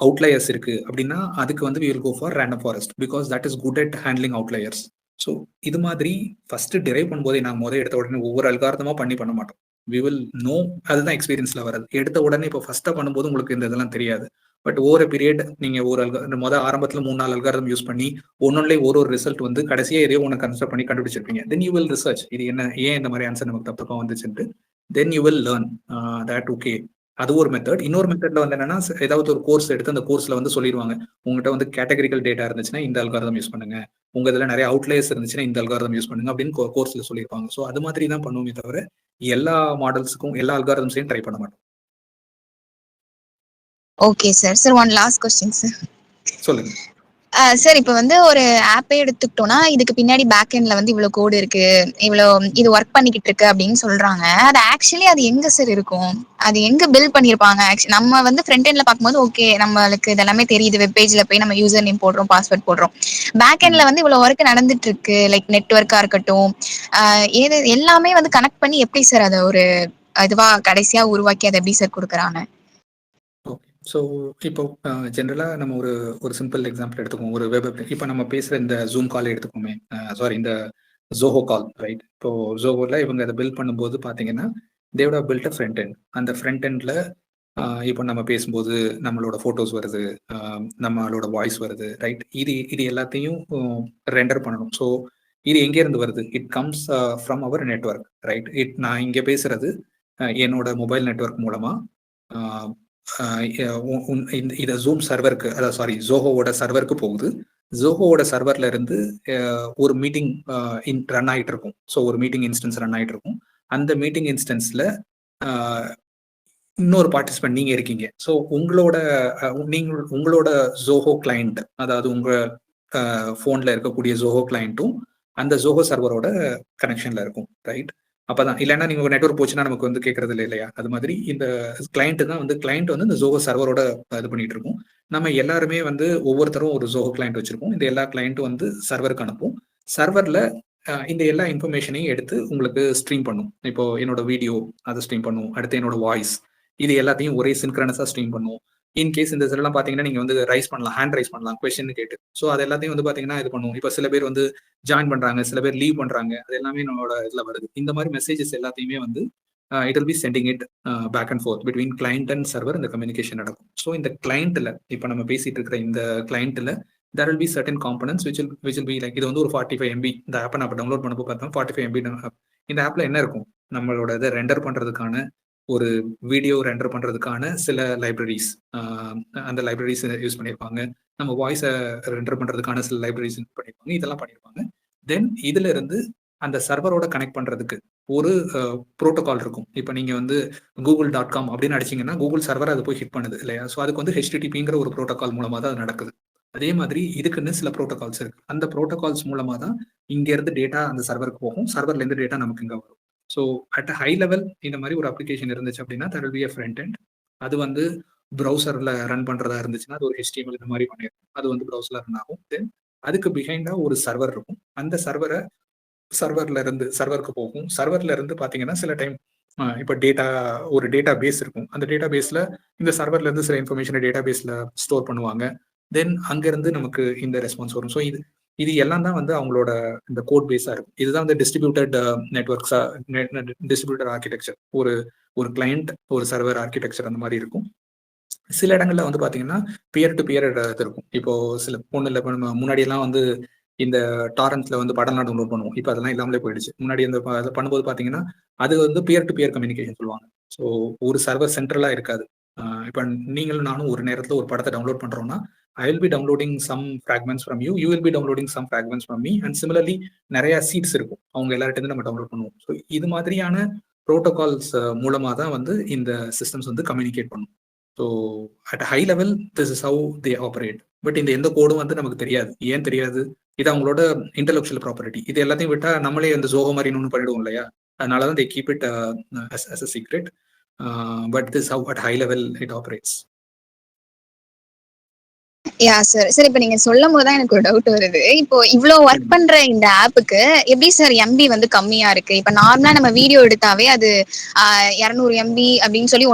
அவுட்லயர்ஸ் இருக்கு அப்படின்னா அதுக்கு வந்து we will go for random forest because that is good at handling outliers. So இது மாதிரி ஃபர்ஸ்ட் டிரைவ் பண்ணும்போதே நாங்கள் எடுத்த உடனே ஒவ்வொரு அல்காரதமா பண்ண மாட்டோம். we will know, அதுதான் எக்ஸ்பீரியன்ஸ்ல வர்றது. எடுத்த உடனே இப்போ ஃபர்ஸ்டா பண்ணும்போது உங்களுக்கு இந்த இதெல்லாம் தெரியாது. பட் ஓவர் பீரியட் நீங்க ஒரு ஆரம்பத்துல 3-4 அல்காரதம் யூஸ் பண்ணி ஒன்னொன்னுலே ஒரு ரிசல்ட் வந்து கடைசியா எதையோ ஒன்று கன்சிடர் பண்ணி கண்டுபிடிச்சிருப்பீங்க. தென் யூ வில் ரிசர்ச் இது என்ன, ஏன் இந்த மாதிரி ஆன்சர் நமக்கு தப்புக்கா வந்துச்சுட்டு. Then you will learn that okay, அது ஒரு மெத்தட். இன்னொரு மெத்தட்ல வந்து என்னன்னா ஏதாவது ஒரு கோர்ஸ் எடுத்து அந்த கோர்ஸ்ல வந்து சொல்லிடுவாங்க, உங்ககிட்ட வந்து கேட்டகரிக்கல் டேட்டா இருந்துச்சுன்னா இந்த அல்காரிதம் யூஸ் பண்ணுங்க, உங்க இதுல நிறைய அவுட்லேயர்ஸ் இருந்துச்சுன்னா இந்த அல்காரிதம் யூஸ் பண்ணுங்க அப்படின்னு கோர்ஸ்ல சொல்லியிருப்பாங்க. ஸோ அது மாதிரி தான் பண்ணுவோமே தவிர எல்லா மாடல்ஸுக்கும் எல்லா அல்காரிதம்ஸையும் ட்ரை பண்ண மாட்டோம். Okay sir. Sir one last question sir. சொல்லுங்க சார். இப்போ வந்து ஒரு ஆப்பே எடுத்துக்கிட்டோம்னா இதுக்கு பின்னாடி பேக் எண்ட்ல வந்து இவ்வளவு கோடு இருக்கு, இவ்வளவு இது ஒர்க் பண்ணிக்கிட்டு இருக்கு அப்படின்னு சொல்றாங்க. அது ஆக்சுவலி அது எங்க சார் இருக்கும், அது எங்க பில்ட் பண்ணிருப்பாங்க? நம்ம வந்து ஃப்ரண்ட் எண்ட்ல பார்க்கும்போது ஓகே நம்மளுக்கு இதெல்லாமே தெரியுது, வெப் பேஜ்ல போய் நம்ம யூசர் நேம் போடுறோம், பாஸ்வேர்ட் போடுறோம். பேக் எண்ட்ல வந்து இவ்வளவு ஒர்க் நடந்துட்டு இருக்கு, லைக் நெட்வொர்க்கா இருக்கட்டும், ஏது எல்லாமே வந்து கனெக்ட் பண்ணி எப்படி சார் அதை ஒரு இதுவா கடைசியா உருவாக்கி அதை எப்படி சார் கொடுக்குறாங்க? ஓகே. ஸோ இப்போ ஜென்ரலாக நம்ம ஒரு சிம்பிள் எக்ஸாம்பிள் எடுத்துக்கோம். ஒரு வெப் இப்போ நம்ம பேசுகிற இந்த ஜூம் கால் எடுத்துக்கோமே, சாரி இந்த ஜோஹோ கால், ரைட்? இப்போ ஜோஹோவில் இவங்க அதை பில்ட் பண்ணும்போது பார்த்தீங்கன்னா தேவோட பில்ட் அ ஃப்ரண்ட் எண்ட். அந்த ஃப்ரண்ட் எண்டில் இப்போ நம்ம பேசும்போது நம்மளோட ஃபோட்டோஸ் வருது, நம்மளோட வாய்ஸ் வருது, ரைட்? இது எல்லாத்தையும் ரெண்டர் பண்ணணும். ஸோ இது எங்கேருந்து வருது? It comes from our network, right? நான் இங்கே பேசுறது என்னோட மொபைல் நெட்ஒர்க் மூலமாக இதை ஜூம் சர்வருக்கு, அதாவது சாரி ஜோஹோவோட சர்வருக்கு போகுது. ஜோஹோவோட சர்வர்ல இருந்து ஒரு மீட்டிங் ரன் ஆகிட்டு இருக்கும். ஸோ ஒரு மீட்டிங் இன்ஸ்டன்ஸ் ரன் ஆகிட்டு இருக்கும். அந்த மீட்டிங் இன்ஸ்டன்ஸ்ல இன்னொரு பார்ட்டிசிபென்ட் நீங்க இருக்கீங்க. ஸோ உங்களோட ஜோஹோ கிளைண்ட், அதாவது உங்க ஃபோன்ல இருக்கக்கூடிய ஜோஹோ கிளைண்ட்டும் அந்த ஜோஹோ சர்வரோட கனெக்ஷன்ல இருக்கும், ரைட்? அப்பதான், இல்லைன்னா நீங்க ஒரு நெட்வொர்க் போச்சுன்னா நமக்கு வந்து கேட்கறது இல்லை இல்லையா? அது மாதிரி இந்த கிளைண்ட் தான் வந்து கிளைண்ட் வந்து இந்த ஜோஹோ சர்வரோட இது பண்ணிட்டு இருக்கும். நம்ம எல்லாருமே வந்து ஒவ்வொருத்தரும் ஒரு ஜோஹோ கிளைண்ட் வச்சிருக்கோம். இந்த எல்லா கிளைண்ட்டும் வந்து சர்வருக்கு அனுப்பும். சர்வர்ல இந்த எல்லா இன்ஃபர்மேஷனையும் எடுத்து உங்களுக்கு ஸ்ட்ரீம் பண்ணும். இப்போ என்னோட வீடியோ அதை ஸ்ட்ரீம் பண்ணும், அடுத்து என்னோட வாய்ஸ், இது எல்லாத்தையும் ஒரே சின்க்ரனஸா ஸ்ட்ரீம் பண்ணும். இன்கேஸ் இந்த இதெல்லாம் பாத்தீங்கன்னா நீங்க வந்து ரைஸ் பண்ணலாம், ஹேண்ட் ரைஸ் பண்ணலாம் கொஸ்டின் கேட்டு. ஸோ அது எல்லாத்தையும் வந்து பாத்தீங்கன்னா இது பண்ணுவோம். இப்போ சில பேர் வந்து ஜாயின் பண்றாங்க, சில பேர் லீவ் பண்றாங்க, அது எல்லாமே நம்மளோட இதுல வருது. இந்த மாதிரி மெசேஜஸ் எல்லாத்தையுமே வந்து it will be sending it back and forth between client and server. இந்த கம்யூனிகேஷன் நடக்கும். ஸோ இந்த கிளைண்ட்ல இப்போ நம்ம பேசிட்டு இருக்கிற இந்த கிளைண்ட்ல there will be certain components which will be like, இது வந்து ஒரு 45 MB இந்த ஆப்பை நம்ம டவுன்லோட் பண்ணப்போ பார்த்தோம் 45 MB. இந்த ஆப்ல என்ன இருக்கும்? நம்மளோட இதை ரெண்டர் பண்றதுக்கான, ஒரு வீடியோ ரெண்டர் பண்றதுக்கான சில லைப்ரரிஸ், அந்த லைப்ரரிஸ் யூஸ் பண்ணியிருப்பாங்க. நம்ம வாய்ஸை ரெண்டர் பண்றதுக்கான சில லைப்ரரிஸ் பண்ணியிருப்பாங்க. இதெல்லாம் பண்ணியிருப்பாங்க. தென் இதுல இருந்து அந்த சர்வரோட கனெக்ட் பண்றதுக்கு ஒரு ப்ரோட்டோகால் இருக்கும். இப்போ நீங்க வந்து google.com அப்படின்னு அடிச்சீங்கன்னா கூகுள் சர்வர் அதை போய் ஹிட் பண்ணுது இல்லையா? ஸோ அதுக்கு வந்து HTTPங்கிற ஒரு ப்ரோட்டோகால் மூலமா தான் அது நடக்குது. அதே மாதிரி இதுக்குன்னு சில ப்ரோட்டோகால்ஸ் இருக்கு. அந்த ப்ரோட்டோகால்ஸ் மூலமா தான் இங்க இருந்து டேட்டா அந்த சர்வருக்கு போகும், சர்வர்ல இருந்து டேட்டா நமக்கு இங்க வரும். ஸோ அட் ஹை லெவல் இந்த மாதிரி ஒரு அப்ளிகேஷன் இருந்துச்சு அப்படின்னா there will be a front end. அது வந்து ப்ரௌசர்ல ரன் பண்றதா இருந்துச்சுன்னா அது ஒரு HTML இந்த மாதிரி பண்ணிருக்கும், அது வந்து ப்ரௌசர்ல ரன் ஆகும். தென் அதுக்கு பிஹைண்டா ஒரு சர்வர் இருக்கும். அந்த சர்வருக்கு போகும். சர்வர்ல இருந்து பாத்தீங்கன்னா சில டைம் இப்போ ஒரு டேட்டா பேஸ் இருக்கும். அந்த டேட்டா பேஸ்ல இந்த சர்வர்ல இருந்து சில இன்ஃபர்மேஷனை டேட்டா பேஸ்ல ஸ்டோர் பண்ணுவாங்க. தென் அங்கிருந்து நமக்கு இந்த ரெஸ்பான்ஸ் வரும். ஸோ இது எல்லாம் தான் வந்து அவங்களோட இந்த கோட் பேஸா இருக்கும். இதுதான் வந்து டிஸ்ட்ரிபியூட்டட் நெட்ஒர்க்ஸா, டிஸ்ட்ரிபியூட்டட் ஆர்கிடெக்சர். ஒரு கிளையண்ட், ஒரு சர்வர் ஆர்கிடெக்சர் அந்த மாதிரி இருக்கும். சில இடங்கள்ல வந்து பாத்தீங்கன்னா பியர் டு பியர் இது இருக்கும். இப்போ சில இப்போ நம்ம முன்னாடி எல்லாம் வந்து இந்த டாரண்ட்ஸ்ல வந்து படம்லாம் டவுன்லோட் பண்ணுவோம். இப்போ அதெல்லாம் இல்லாமலே போயிடுச்சு. முன்னாடி அந்த அதை பண்ணும்போது பாத்தீங்கன்னா அது வந்து பியர் டு பியர் கம்யூனிகேஷன் சொல்லுவாங்க. ஸோ ஒரு சர்வர் சென்ட்ரலா இருக்காது. இப்போ நீங்களும் நானும் ஒரு நேரத்தில் ஒரு படத்தை டவுன்லோட் பண்றோம்னா I will be downloading some fragments from you will be downloading some fragments from me, and similarly நிறைய சீட்ஸ் இருக்கும். அவங்க எல்லார்கிட்ட நம்ம டவுன்லோட் பண்ணுவோம். ஸோ இது மாதிரியான ப்ரோட்டோகால்ஸ் மூலமா தான் வந்து இந்த சிஸ்டம்ஸ் வந்து கம்யூனிகேட் பண்ணும். So at high level this is how they operate. But இந்த எந்த கோடும் வந்து நமக்கு தெரியாது. ஏன் தெரியாது? இது அவங்களோட இன்டெலெக்சுவல் ப்ராப்பர்ட்டி. இது எல்லாத்தையும் விட்டா நம்மளே அந்த ஜோஹோ மாதிரி இன்னொன்று பண்ணிடுவோம் இல்லையா? அதனால தான் they keep it as a secret. But this is how at high level it operates. Yeah sir. Sir இப்போ நீங்க சொல்லும் போது தான் எனக்கு ஒரு டவுட் வருது. இப்போ இவ்வளோ ஒர்க் பண்ற இந்த ஆப்புக்கு எப்படி சார் எம்பி வந்து கம்மியா இருக்கு? இப்போ நார்மலா நம்ம வீடியோ எடுத்தாவே அது 200 எம்பி அப்படின்னு சொல்லி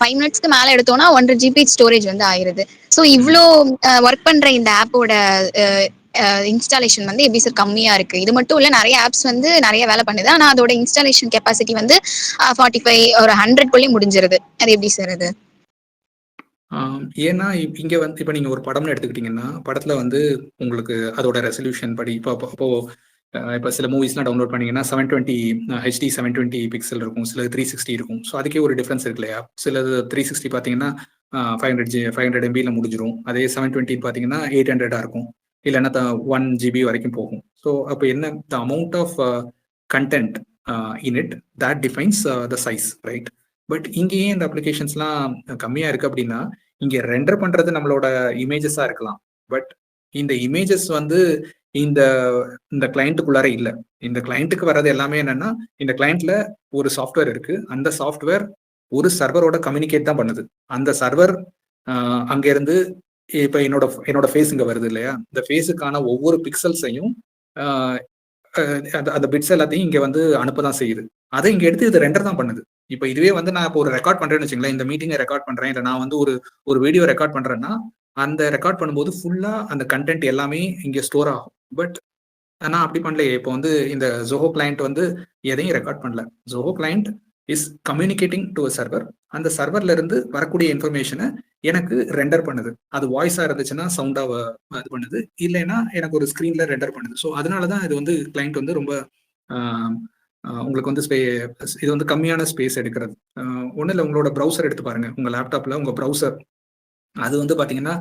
5 மினிட்ஸ்க்கு மேல எடுத்தோம்னா 1.5 GB ஸ்டோரேஜ் வந்து ஆயிருது. ஸோ இவ்வளோ ஒர்க் பண்ற இந்த ஆப்போட இன்ஸ்டாலேஷன் வந்து எப்படி சார் கம்மியா இருக்கு? இது மட்டும் இல்ல, நிறைய ஆப்ஸ் வந்து நிறைய வேலை பண்ணுது. ஆனா அதோட இன்ஸ்டாலேஷன் கெப்பாசிட்டி வந்து 45 ஒரு 100 முடிஞ்சிருது. அது எப்படி சார் அது? ஏன்னா இங்க வந்து இப்போ நீங்க ஒரு படம்னு எடுத்துக்கிட்டீங்கன்னா படத்துல வந்து உங்களுக்கு அதோட ரெசல்யூஷன் படி இப்போ சில மூவிஸ்லாம் டவுன்லோட் பண்ணீங்கன்னா 720 HD 720 பிக்சல் இருக்கும், சில 360 இருக்கும். ஸோ அதுக்கே ஒரு டிஃபரன்ஸ் இருக்கு இல்லையா? சில 360 பார்த்தீங்கன்னா 500 MB முடிஞ்சிடும். அதே 720 பார்த்தீங்கன்னா 800 இருக்கும், இல்லைன்னா 1 GB வரைக்கும் போகும். ஸோ அப்போ என்ன, the amount of content in it that defines the size, right? But இங்கேயே இந்த அப்ளிகேஷன்ஸ்லாம் கம்மியா இருக்கு அப்படின்னா இங்க ரெண்டர் பண்றது நம்மளோட இமேஜஸா இருக்கலாம். பட் இந்த இமேஜஸ் வந்து இந்த கிளைண்ட்டுக்குள்ளார இல்ல. இந்த கிளைண்ட்டுக்கு வர்றது எல்லாமே என்னன்னா, இந்த கிளைண்ட்ல ஒரு சாஃப்ட்வேர் இருக்கு. அந்த சாஃப்ட்வேர் ஒரு சர்வரோட கம்யூனிகேட் தான் பண்ணுது. அந்த சர்வர் அங்க இருந்து இப்ப என்னோட ஃபேஸ் இங்க வருது இல்லையா? இந்த ஃபேஸுக்கான ஒவ்வொரு பிக்சல்ஸையும் அந்த பிட்ஸ் எல்லாத்தையும் இங்க வந்து அனுப்பதான் செய்யுது. அதை இங்க எடுத்து இது ரெண்டர் தான் பண்ணுது. இப்ப இதுவே வந்து நான் இப்போ ஒரு ரெக்கார்ட் பண்றேன்னு வச்சுங்களேன், இந்த மீட்டிங்கை ரெக்கார்ட் பண்றேன், இல்லை நான் வந்து ஒரு வீடியோ ரெக்கார்ட் பண்றேன்னா அந்த ரெக்கார்ட் பண்ணும்போது ஃபுல்லா அந்த கண்டென்ட் எல்லாமே இங்க ஸ்டோர் ஆகும். பட் நான் அப்படி பண்ணலையே. இப்போ வந்து இந்த ஜோஹோ கிளைண்ட் வந்து எதையும் ரெக்கார்ட் பண்ணல. Zoho client is communicating to a server. அந்த சர்வர்ல இருந்து வரக்கூடிய இன்ஃபர்மேஷனை எனக்கு ரெண்டர் பண்ணுது. அது வாய்ஸா இருந்துச்சுன்னா சவுண்டா இது பண்ணுது, இல்லைன்னா எனக்கு ஒரு ஸ்கிரீன்ல ரெண்டர் பண்ணுது. ஸோ அதனாலதான் இது வந்து கிளைண்ட் வந்து ரொம்ப உங்களுக்கு வந்து இது வந்து கம்மியான ஸ்பேஸ் எடுக்கிறது. ஒன்றும் இல்லை, உங்களோட ப்ரௌசர் எடுத்து பாருங்க. உங்க லேப்டாப்ல உங்க ப்ரௌசர் அது வந்து பாத்தீங்கன்னா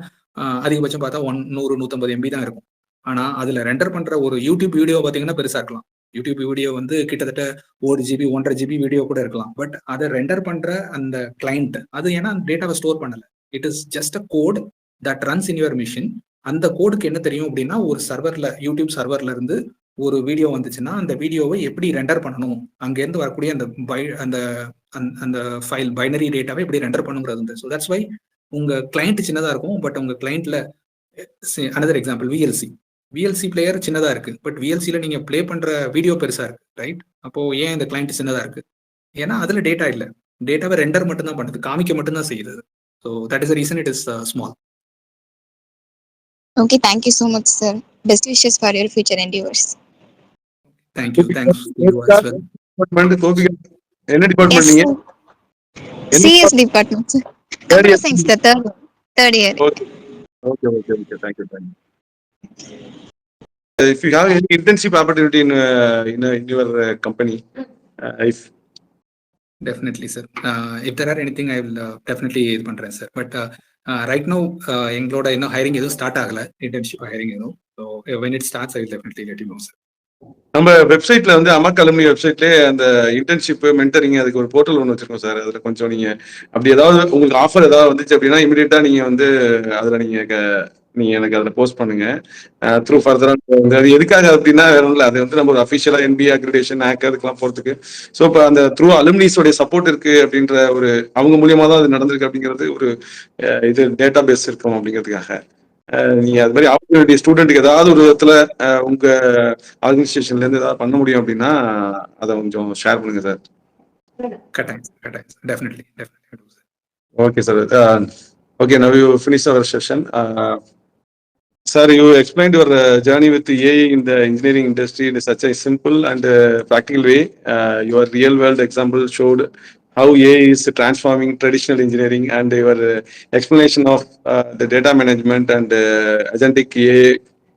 அதிகபட்சம் பார்த்தா 100-150 MB தான் இருக்கும். ஆனா அதுல ரெண்டர் பண்ற ஒரு யூடியூப் வீடியோ பாத்தீங்கன்னா பெருசா இருக்கலாம். யூடியூப் வீடியோ வந்து கிட்டத்தட்ட 1 GB 1.5 GB வீடியோ கூட இருக்கலாம். பட் அதை ரெண்டர் பண்ற அந்த கிளைண்ட் அது ஏன்னா அந்த டேட்டாவை ஸ்டோர் பண்ணல. It is just a code that runs in your machine. அந்த கோடுக்கு என்ன தெரியும் அப்படின்னா, ஒரு சர்வர்ல, யூடியூப் சர்வர்ல இருந்து ஒரு வீடியோ வந்துச்சுன்னா அந்த வீடியோவை எப்படி ரெண்டர் பண்ணணும், அங்கேருந்து வரக்கூடிய அந்த அந்த ஃபைல் பைனரி டேட்டாவை எப்படி ரெண்டர் பண்ணுங்கிறது. ஸோ தட்ஸ் வை உங்க கிளைண்ட் சின்னதா இருக்கும். பட் உங்க கிளைண்ட்ல அனதர் எக்ஸாம்பிள் விஎல்சி பிளேயர் சின்னதா இருக்கு. பட் விஎல்சில நீங்க பிளே பண்ற வீடியோ பெருசா இருக்கு, ரைட்? அப்போ ஏன் இந்த கிளைண்ட் சின்னதா இருக்கு? ஏன்னா அதுல டேட்டா இல்ல. டேட்டாவை ரெண்டர் மட்டும் தான் பண்ணுது, காமிக்க மட்டும் தான் செய்யுது. So that is the reason it is small. Okay, thank you so much, sir. Best wishes for your future endeavors. Thank you. Thanks to you as well. என்ன டிபார்ட்மெண்ட் நீங்க? CS department, sir. Computer science, the third year. Okay. Thank you. If you have any internship opportunity in your company, if Definitely, sir. If there are anything, I will definitely இது பண்றேன் sir. But right no எங்களோட இன்னும் hiring எதுவும் start ஆகல, internship hiring எதுவும். So when it starts, I will definitely let you know, sir. நம்ம வெப்சைட்ல வந்து அம்மா அலுமினி வெப்சைட்லேயே அந்த இன்டர்ன்ஷிப் மென்டரிங் அதுக்கு ஒரு போர்ட்டல் ஒன்று வச்சிருக்கோம் சார். அதுல கொஞ்சம் நீங்க அப்படி ஏதாவது உங்களுக்கு ஆஃபர் ஏதாவது வந்துச்சு அப்படின்னா இமீடியட்டா நீங்க வந்து அதுல நீங்க எனக்கு அதில் போஸ்ட் பண்ணுங்க. த்ரூ ஃபர்தரா அது எதுக்காக அப்படின்னா வேற இல்லை, அது வந்து நம்ம ஒரு அஃபிஷியலா NBA அக்ரிடேஷன் ஹேக் அதுக்கெல்லாம் போறதுக்கு. ஸோ இப்போ அந்த த்ரூ அலுமினிஸோடைய சப்போர்ட் இருக்கு அப்படின்ற ஒரு அவங்க மூலியமா தான் அது நடந்திருக்கு அப்படிங்கிறது ஒரு இது டேட்டா பேஸ் இருக்கும் அப்படிங்கிறதுக்காக நீங்க அது மாதிரி ஆப்பர்ச்சுனிட்டி ஸ்டூடெண்ட்டுக்கு ஏதாவது ஒரு விதத்துல உங்க ஆர்கனைசேஷன்ல இருந்து ஏதாவது பண்ண முடியும் அப்படின்னா அதை கொஞ்சம் ஷேர் பண்ணுங்க சார். கட்டாயம். Definitely. Okay, sir. Okay, now you finish our session. Sir, you explained your journey with AI in the engineering industry in such a simple and practical way. Your real world example showed how AI is transforming traditional engineering, and your explanation of the data management and agentic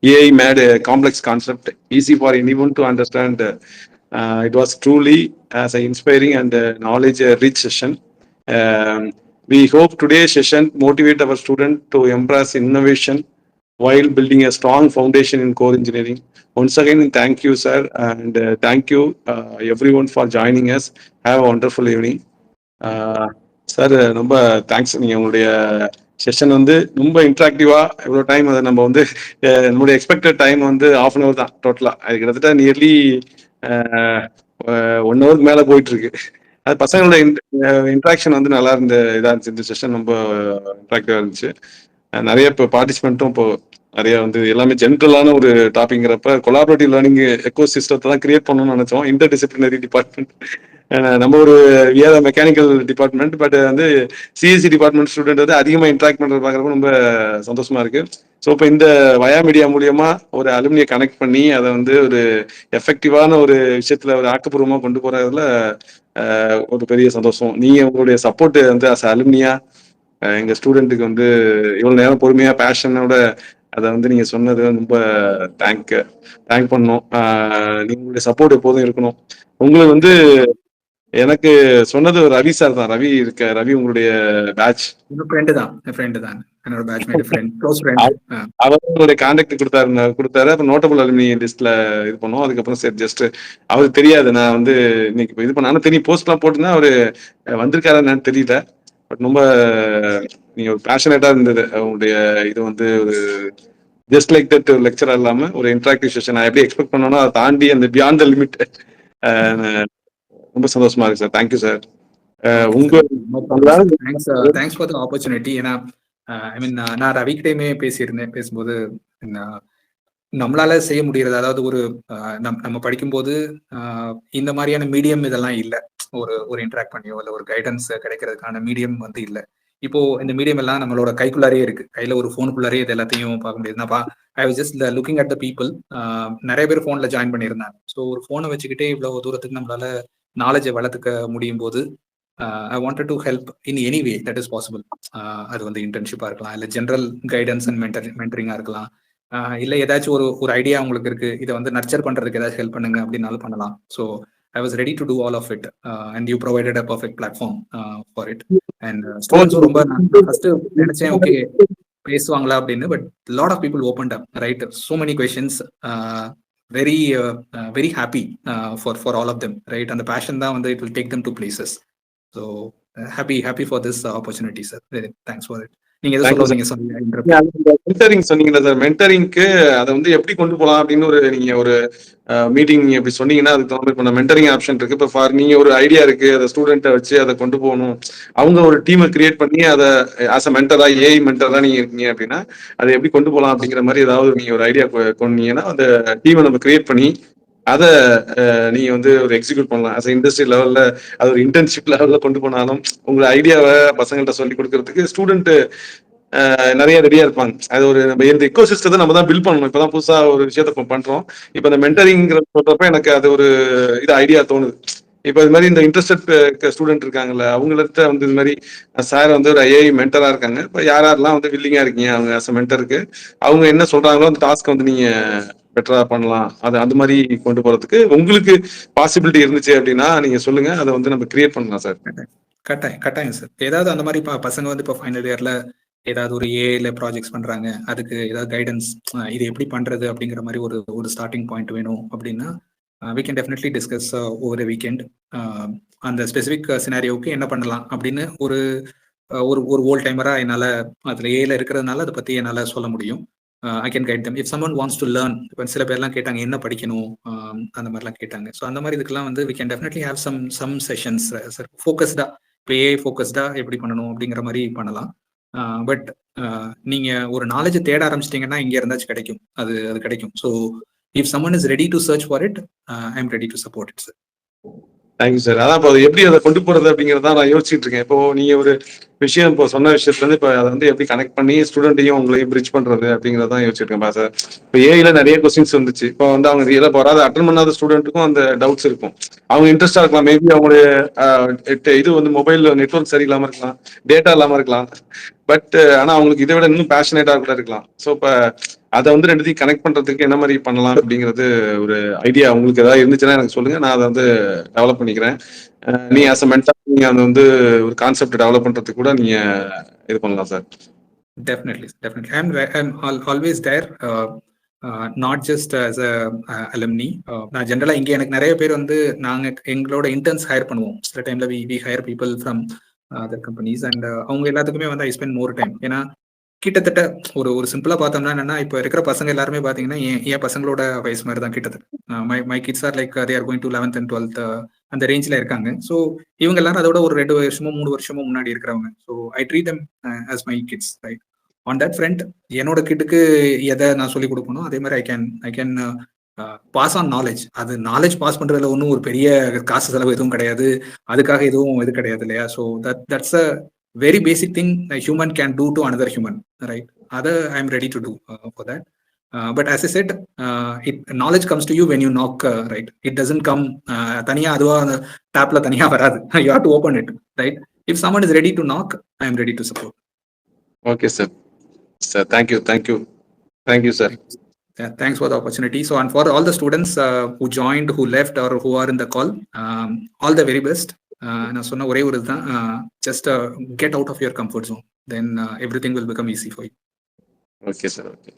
AI made a complex concept easy for anyone to understand. It was truly as an inspiring and knowledge-rich session. We hope today's session motivate our student to embrace innovation while building a strong foundation in core engineering. Once again, thank you, sir, and thank you everyone for joining us. Have a wonderful evening. Sir ரொம்ப thanks. நீங்கள் உங்களுடைய session வந்து ரொம்ப இன்ட்ராக்டிவாக இவ்வளோ time அதை நம்ம வந்து நம்மளுடைய எக்ஸ்பெக்டட் டைம் வந்து ½ hour தான் டோட்டலாக. அது கிட்டத்தட்ட நியர்லி 1 ஹவருக்கு மேலே போயிட்டுருக்கு. அது பசங்களோட இன்ட்ராக்ஷன் வந்து நல்லா இருந்த இதாக இருந்துச்சு. இந்த செஷன் ரொம்ப இன்ட்ராக்டிவாக இருந்துச்சு. நிறைய இப்போ பார்ட்டிசிபெண்ட்டும் இப்போ நிறைய வந்து எல்லாமே ஜென்ரலான ஒரு டாபிக்ங்கிறப்ப கொலாபரேட்டிவ் லேர்னிங் எக்கோ சிஸ்டத்தை தான் கிரியேட் பண்ணணும்னு நினைச்சோம். இன்டர் டிசிப்ளினரி டிபார்ட்மெண்ட் நம்ம ஒரு மெக்கானிக்கல் டிபார்ட்மெண்ட், பட் வந்து சிஎஸ்சி டிபார்ட்மெண்ட் ஸ்டூடெண்ட் வந்து அதிகமாக இன்ட்ராக்ட் பண்ணுறது பார்க்குறப்ப ரொம்ப சந்தோஷமா இருக்கு. ஸோ இப்போ இந்த வயா மீடியா மூலியமா ஒரு அலுமினியை கனெக்ட் பண்ணி அதை வந்து ஒரு எஃபெக்டிவான ஒரு விஷயத்துல ஒரு ஆக்கப்பூர்வமாக கொண்டு போறதுல ஒரு பெரிய சந்தோஷம். நீங்க உங்களுடைய சப்போர்ட் வந்து அஸ் அலுமினியா எங்க ஸ்டூடெண்ட்டுக்கு வந்து இவ்வளவு நேரம் பொறுமையா பேஷனோட அதை வந்து நீங்க சொன்னது ரொம்ப தேங்க் பண்ணோம். நீங்களுடைய சப்போர்ட் எப்போதும் இருக்கணும். உங்களுக்கு வந்து எனக்கு சொன்னது ரவி சார் தான். ரவி உங்களுடைய பேட்ச் ஃப்ரெண்டு தான் என்னோட பேட்ச்மேட், ஃப்ரெண்ட், க்ளோஸ் ஃப்ரெண்ட். அவருடைய கான்டாக்ட் கொடுத்தாரு. அப்புறம் நோட்டபிள் அலுமினி லிஸ்ட்ல இது பண்ணோம். அதுக்கப்புறம் சரி ஜஸ்ட் அவருக்கு தெரியாது நான் வந்து இன்னைக்கு இது பண்ண தெரியும். போஸ்ட்லாம் போட்டுன்னா அவரு வந்திருக்காருன்னு தெரியல. பட் ரொம்ப நீங்க ஒரு பேஷனேட்டா இருந்தது. உங்களுடைய இது வந்து ஒரு ஜஸ்ட் லைக் தட் ஒரு லெக்சரா இல்லாம ஒரு இன்டராக்டிவ் செஷன் நான் எப்படி எக்ஸ்பெக்ட் பண்ணணும் அதை தாண்டி அந்த பியாண்ட் த லிமிட். ரொம்ப சந்தோஷமா இருக்கு sir. Thank you sir. Thanks for the opportunity. ஏன்னா ஐ மீன் நான் ரவிக்கிட்டையுமே பேசும்போது நம்மளால செய்ய முடியறது, அதாவது ஒரு நம்ம படிக்கும்போது இந்த மாதிரியான மீடியம் இதெல்லாம் இல்லை. ஒரு இன்டராக்ட் பண்ணியோ இல்லை ஒரு கைடன்ஸ் கிடைக்கிறதுக்கான மீடியம் வந்து இல்லை. இப்போ இந்த மீடியம் எல்லாம் நம்மளோட கைக்குள்ளாரே இருக்கு. கையில ஒரு ஃபோனுக்குள்ளாரே இது எல்லாத்தையும் பார்க்க முடியுது. I was just looking at the people. நிறைய பேர் ஃபோன்ல ஜாயின் பண்ணியிருந்தாங்க. ஸோ ஒரு ஃபோனை வச்சுக்கிட்டே இவ்வளவு தூரத்துக்கு நம்மளால நாலேஜை வளர்த்துக்க முடியும் போது I wanted to help in any way that is possible. அது வந்து இன்டர்ன்ஷிப்பா இருக்கலாம், இல்லை ஜென்ரல் கைடன்ஸ் அண்ட் மென்டரிங்கா இருக்கலாம், இல்லை ஏதாச்சும் ஒரு ஐடியா உங்களுக்கு இருக்கு, இதை வந்து நர்ச்சர் பண்றதுக்கு ஏதாச்சும் ஹெல்ப் பண்ணுங்க அப்படின்னாலும் பண்ணலாம். So I was ready to do all of it, and you provided a perfect platform for it. And students ரொம்ப ஃபர்ஸ்ட் நினைச்சேன் ஓகே பேசுவாங்களா அப்படின்னு, but lot of people opened up, right? So many questions, very happy for all of them, right? And the passion தான் வந்து it will take them to places. So happy for this opportunity, sir. Thanks for it. நீங்க எதை சொல்லுவீங்க? Mentoring சொன்னீங்களா sir? மென்டரிங்க்கு அதை வந்து எப்படி கொண்டு போகலாம் அப்படின்னு நீங்க ஒரு மீட்டிங் நீங்க எப்படி சொன்னீங்கன்னா அதுக்கு தகுந்த இப்போ மென்டரிங் ஆப்ஷன் இருக்கு. இப்போ ஃபார் நீங்க ஒரு ஐடியா இருக்கு, அதை ஸ்டூடெண்ட்டை வச்சு அதை கொண்டு போகணும், அவங்க ஒரு டீமை கிரியேட் பண்ணி அதை ஆஸ் அ மென்டரா ஏஐ மென்டரா நீங்க இருக்கீங்க அப்படின்னா அதை எப்படி கொண்டு போகலாம் அப்படிங்கிற மாதிரி ஏதாவது நீங்க ஒரு ஐடியா கொண்டீங்கன்னா அந்த டீமை நம்ம கிரியேட் பண்ணி அதை நீங்க வந்து ஒரு எக்ஸிக்யூட் பண்ணலாம். அஸ் இண்டஸ்ட்ரி லெவல்ல அது ஒரு இன்டர்ன்ஷிப் லெவல்ல கொண்டு போனாலும் உங்களை ஐடியாவை பசங்கள்கிட்ட சொல்லி கொடுக்கறதுக்கு ஸ்டூடெண்ட் நிறைய ரெடியா இருப்பாங்க. அது ஒரு நம்ம இந்த எக்கோ சிஸ்டத்தை நம்ம தான் பில்ட் பண்ணணும். இப்பதான் புதுசா ஒரு விஷயத்த பண்றோம். இப்ப இந்த மென்டரிங்கிற சொல்றப்ப எனக்கு அது ஒரு இது ஐடியா தோணுது. இப்ப இது மாதிரி இந்த இன்ட்ரெஸ்டட் ஸ்டூடெண்ட் இருக்காங்கல்ல, அவங்கள்ட்ட வந்து இது மாதிரி சார் வந்து ஒரு ஐஐ மென்டரா இருக்காங்க. இப்ப யாரெல்லாம் வந்து வில்லிங்கா இருக்கீங்க அவங்க ஆஸ் அ மென்டருக்கு, அவங்க என்ன சொல்றாங்களோ அந்த டாஸ்க் வந்து நீங்க பெட்டரா பண்ணலாம், அது அந்த மாதிரி கொண்டு போறதுக்கு உங்களுக்கு பாசிபிலிட்டி இருந்துச்சு அப்படின்னா நீங்க சொல்லுங்க, அதை வந்து நம்ம கிரியேட் பண்ணலாம் சார். கட்டாயம் சார். ஏதாவது அந்த மாதிரி பசங்க வந்து இப்போ ஃபைனல் இயர்ல ஏதாவது ஒரு ஏஐல ப்ராஜெக்ட்ஸ் பண்றாங்க, அதுக்கு ஏதாவது கைடன்ஸ் இது எப்படி பண்றது அப்படிங்கிற மாதிரி ஒரு ஸ்டார்டிங் பாயிண்ட் வேணும் அப்படின்னா we can definitely discuss over a weekend அந்த ஸ்பெசிபிக் சினாரியோவுக்கு என்ன பண்ணலாம் அப்படின்னு ஒரு ஓல் டைமரா என்னால் அதில் ஏஐல இருக்கிறதுனால அதை பற்றி என்னால் சொல்ல முடியும். I can guide them. If someone wants to learn, இப்போ சில பேர்லாம் கேட்டாங்க என்ன படிக்கணும் அந்த மாதிரிலாம் கேட்டாங்க. ஸோ அந்த மாதிரி இதுக்கெல்லாம் வந்து we can definitely have some sessions sir. ஃபோக்கஸ்டா இப்போ ஏஐ ஃபோக்கஸ்டா எப்படி பண்ணணும் அப்படிங்கிற மாதிரி பண்ணலாம். பட் நீங்க ஒரு நாலேஜை தேட ஆரம்பிச்சிட்டீங்கன்னா இங்கே இருந்தாச்சும் கிடைக்கும், அது கிடைக்கும். So if someone is ready to search for it, I am ready to support it, sir. Thank you sir. அதான் இப்போ எப்படி அதை கொண்டு போறது அப்படிங்கிறத நான் யோசிச்சுட்டு இருக்கேன். இப்போ நீங்க ஒரு விஷயம் இப்போ சொன்ன விஷயத்துல இருந்து இப்போ அதை வந்து எப்படி கனெக்ட் பண்ணி ஸ்டூடெண்ட்டையும் உங்களையும் பிரிட்ஜ் பண்றது அப்படிங்கிறதான் யோசிச்சுட்டு இருக்கேன் சார். இப்போ ஏஐல நிறைய கொஸ்டின்ஸ் வந்துச்சு. இப்போ வந்து அவங்க ரியலா போறாது அட்டன் பண்ணாத ஸ்டூடெண்ட்டுக்கும் அந்த டவுட்ஸ் இருக்கும். அவங்க இன்ட்ரெஸ்டா இருக்கலாம். மேபி அவங்களுடைய இது வந்து மொபைல் நெட்வொர்க் சரியில்லாம இருக்கலாம், டேட்டா இல்லாம இருக்கலாம். பட் ஆனா அவங்களுக்கு இதை விட இன்னும் பேஷனேட்டா கூட இருக்கலாம். ஸோ இப்போ அதை வந்து ரெண்டுத்தையும் கனெக்ட் பண்றதுக்கு என்ன மாதிரி பண்ணலாம் அப்படிங்கிறது ஒரு ஐடியா உங்களுக்கு ஏதாவது இருந்துச்சுன்னா எனக்கு சொல்லுங்க. நான் அதை வந்து டெவலப் பண்ணிக்கிறேன். நீ ஆஸ் அ மென்டார் நீங்க அதை வந்து ஒரு கான்செப்ட் டெவலப் பண்றதுக்கு கூட நீங்க இது பண்ணலாம் sir. Definitely. I'm always there, not just as a alumni. நான் ஜென்ரலா இங்க எனக்கு நிறைய பேர் வந்து நாங்க எங்களோட இன்டர்ன்ஸ் ஹையர் பண்ணுவோம். சில டைம்ல we hire people from other companies and அவங்க எல்லாத்துக்குமே வந்து I spend more time. ஏன்னா கிட்டத்தட்ட ஒரு சிம்பிளா பார்த்தோம்னா என்னன்னா இப்போ இருக்கிற பசங்க எல்லாருமே பாத்தீங்கன்னா என் பசங்களோட வயசு மாதிரி தான் கிட்டத்தட்ட. My kids are like they are going to 11th and 12th அந்த ரேஞ்சில் இருக்காங்க. ஸோ இவங்க எல்லாரும் அதோட ஒரு 2 வருஷமோ 3 வருஷமோ முன்னாடி இருக்கிறவங்க. So I treat them as my kids, right? On that front என்னோட கிட்டுக்கு எதை நான் சொல்லிக் கொடுக்கணும் அதே மாதிரி I can pass on knowledge. அது நாலேஜ் பாஸ் பண்றதுல ஒன்றும் ஒரு பெரிய காசு செலவு எதுவும் கிடையாது, அதுக்காக எதுவும் இது கிடையாது இல்லையா? So that's a very basic thing a human can do to another human, right? Other I'm ready to do for that. But as I said, knowledge comes to you when you knock, right? It doesn't come taniya adwa tapla taniya varadu. You have to open it, right? If someone is ready to knock, I am ready to support. Okay sir. Thank you sir. Yeah, thanks for the opportunity. So and for all the students who joined, who left or who are in the call, all the very best. நான் சொன்ன ஒரே ஒரு இதுதான், just get out of your comfort zone, then everything will become easy for you. Okay sir. Okay.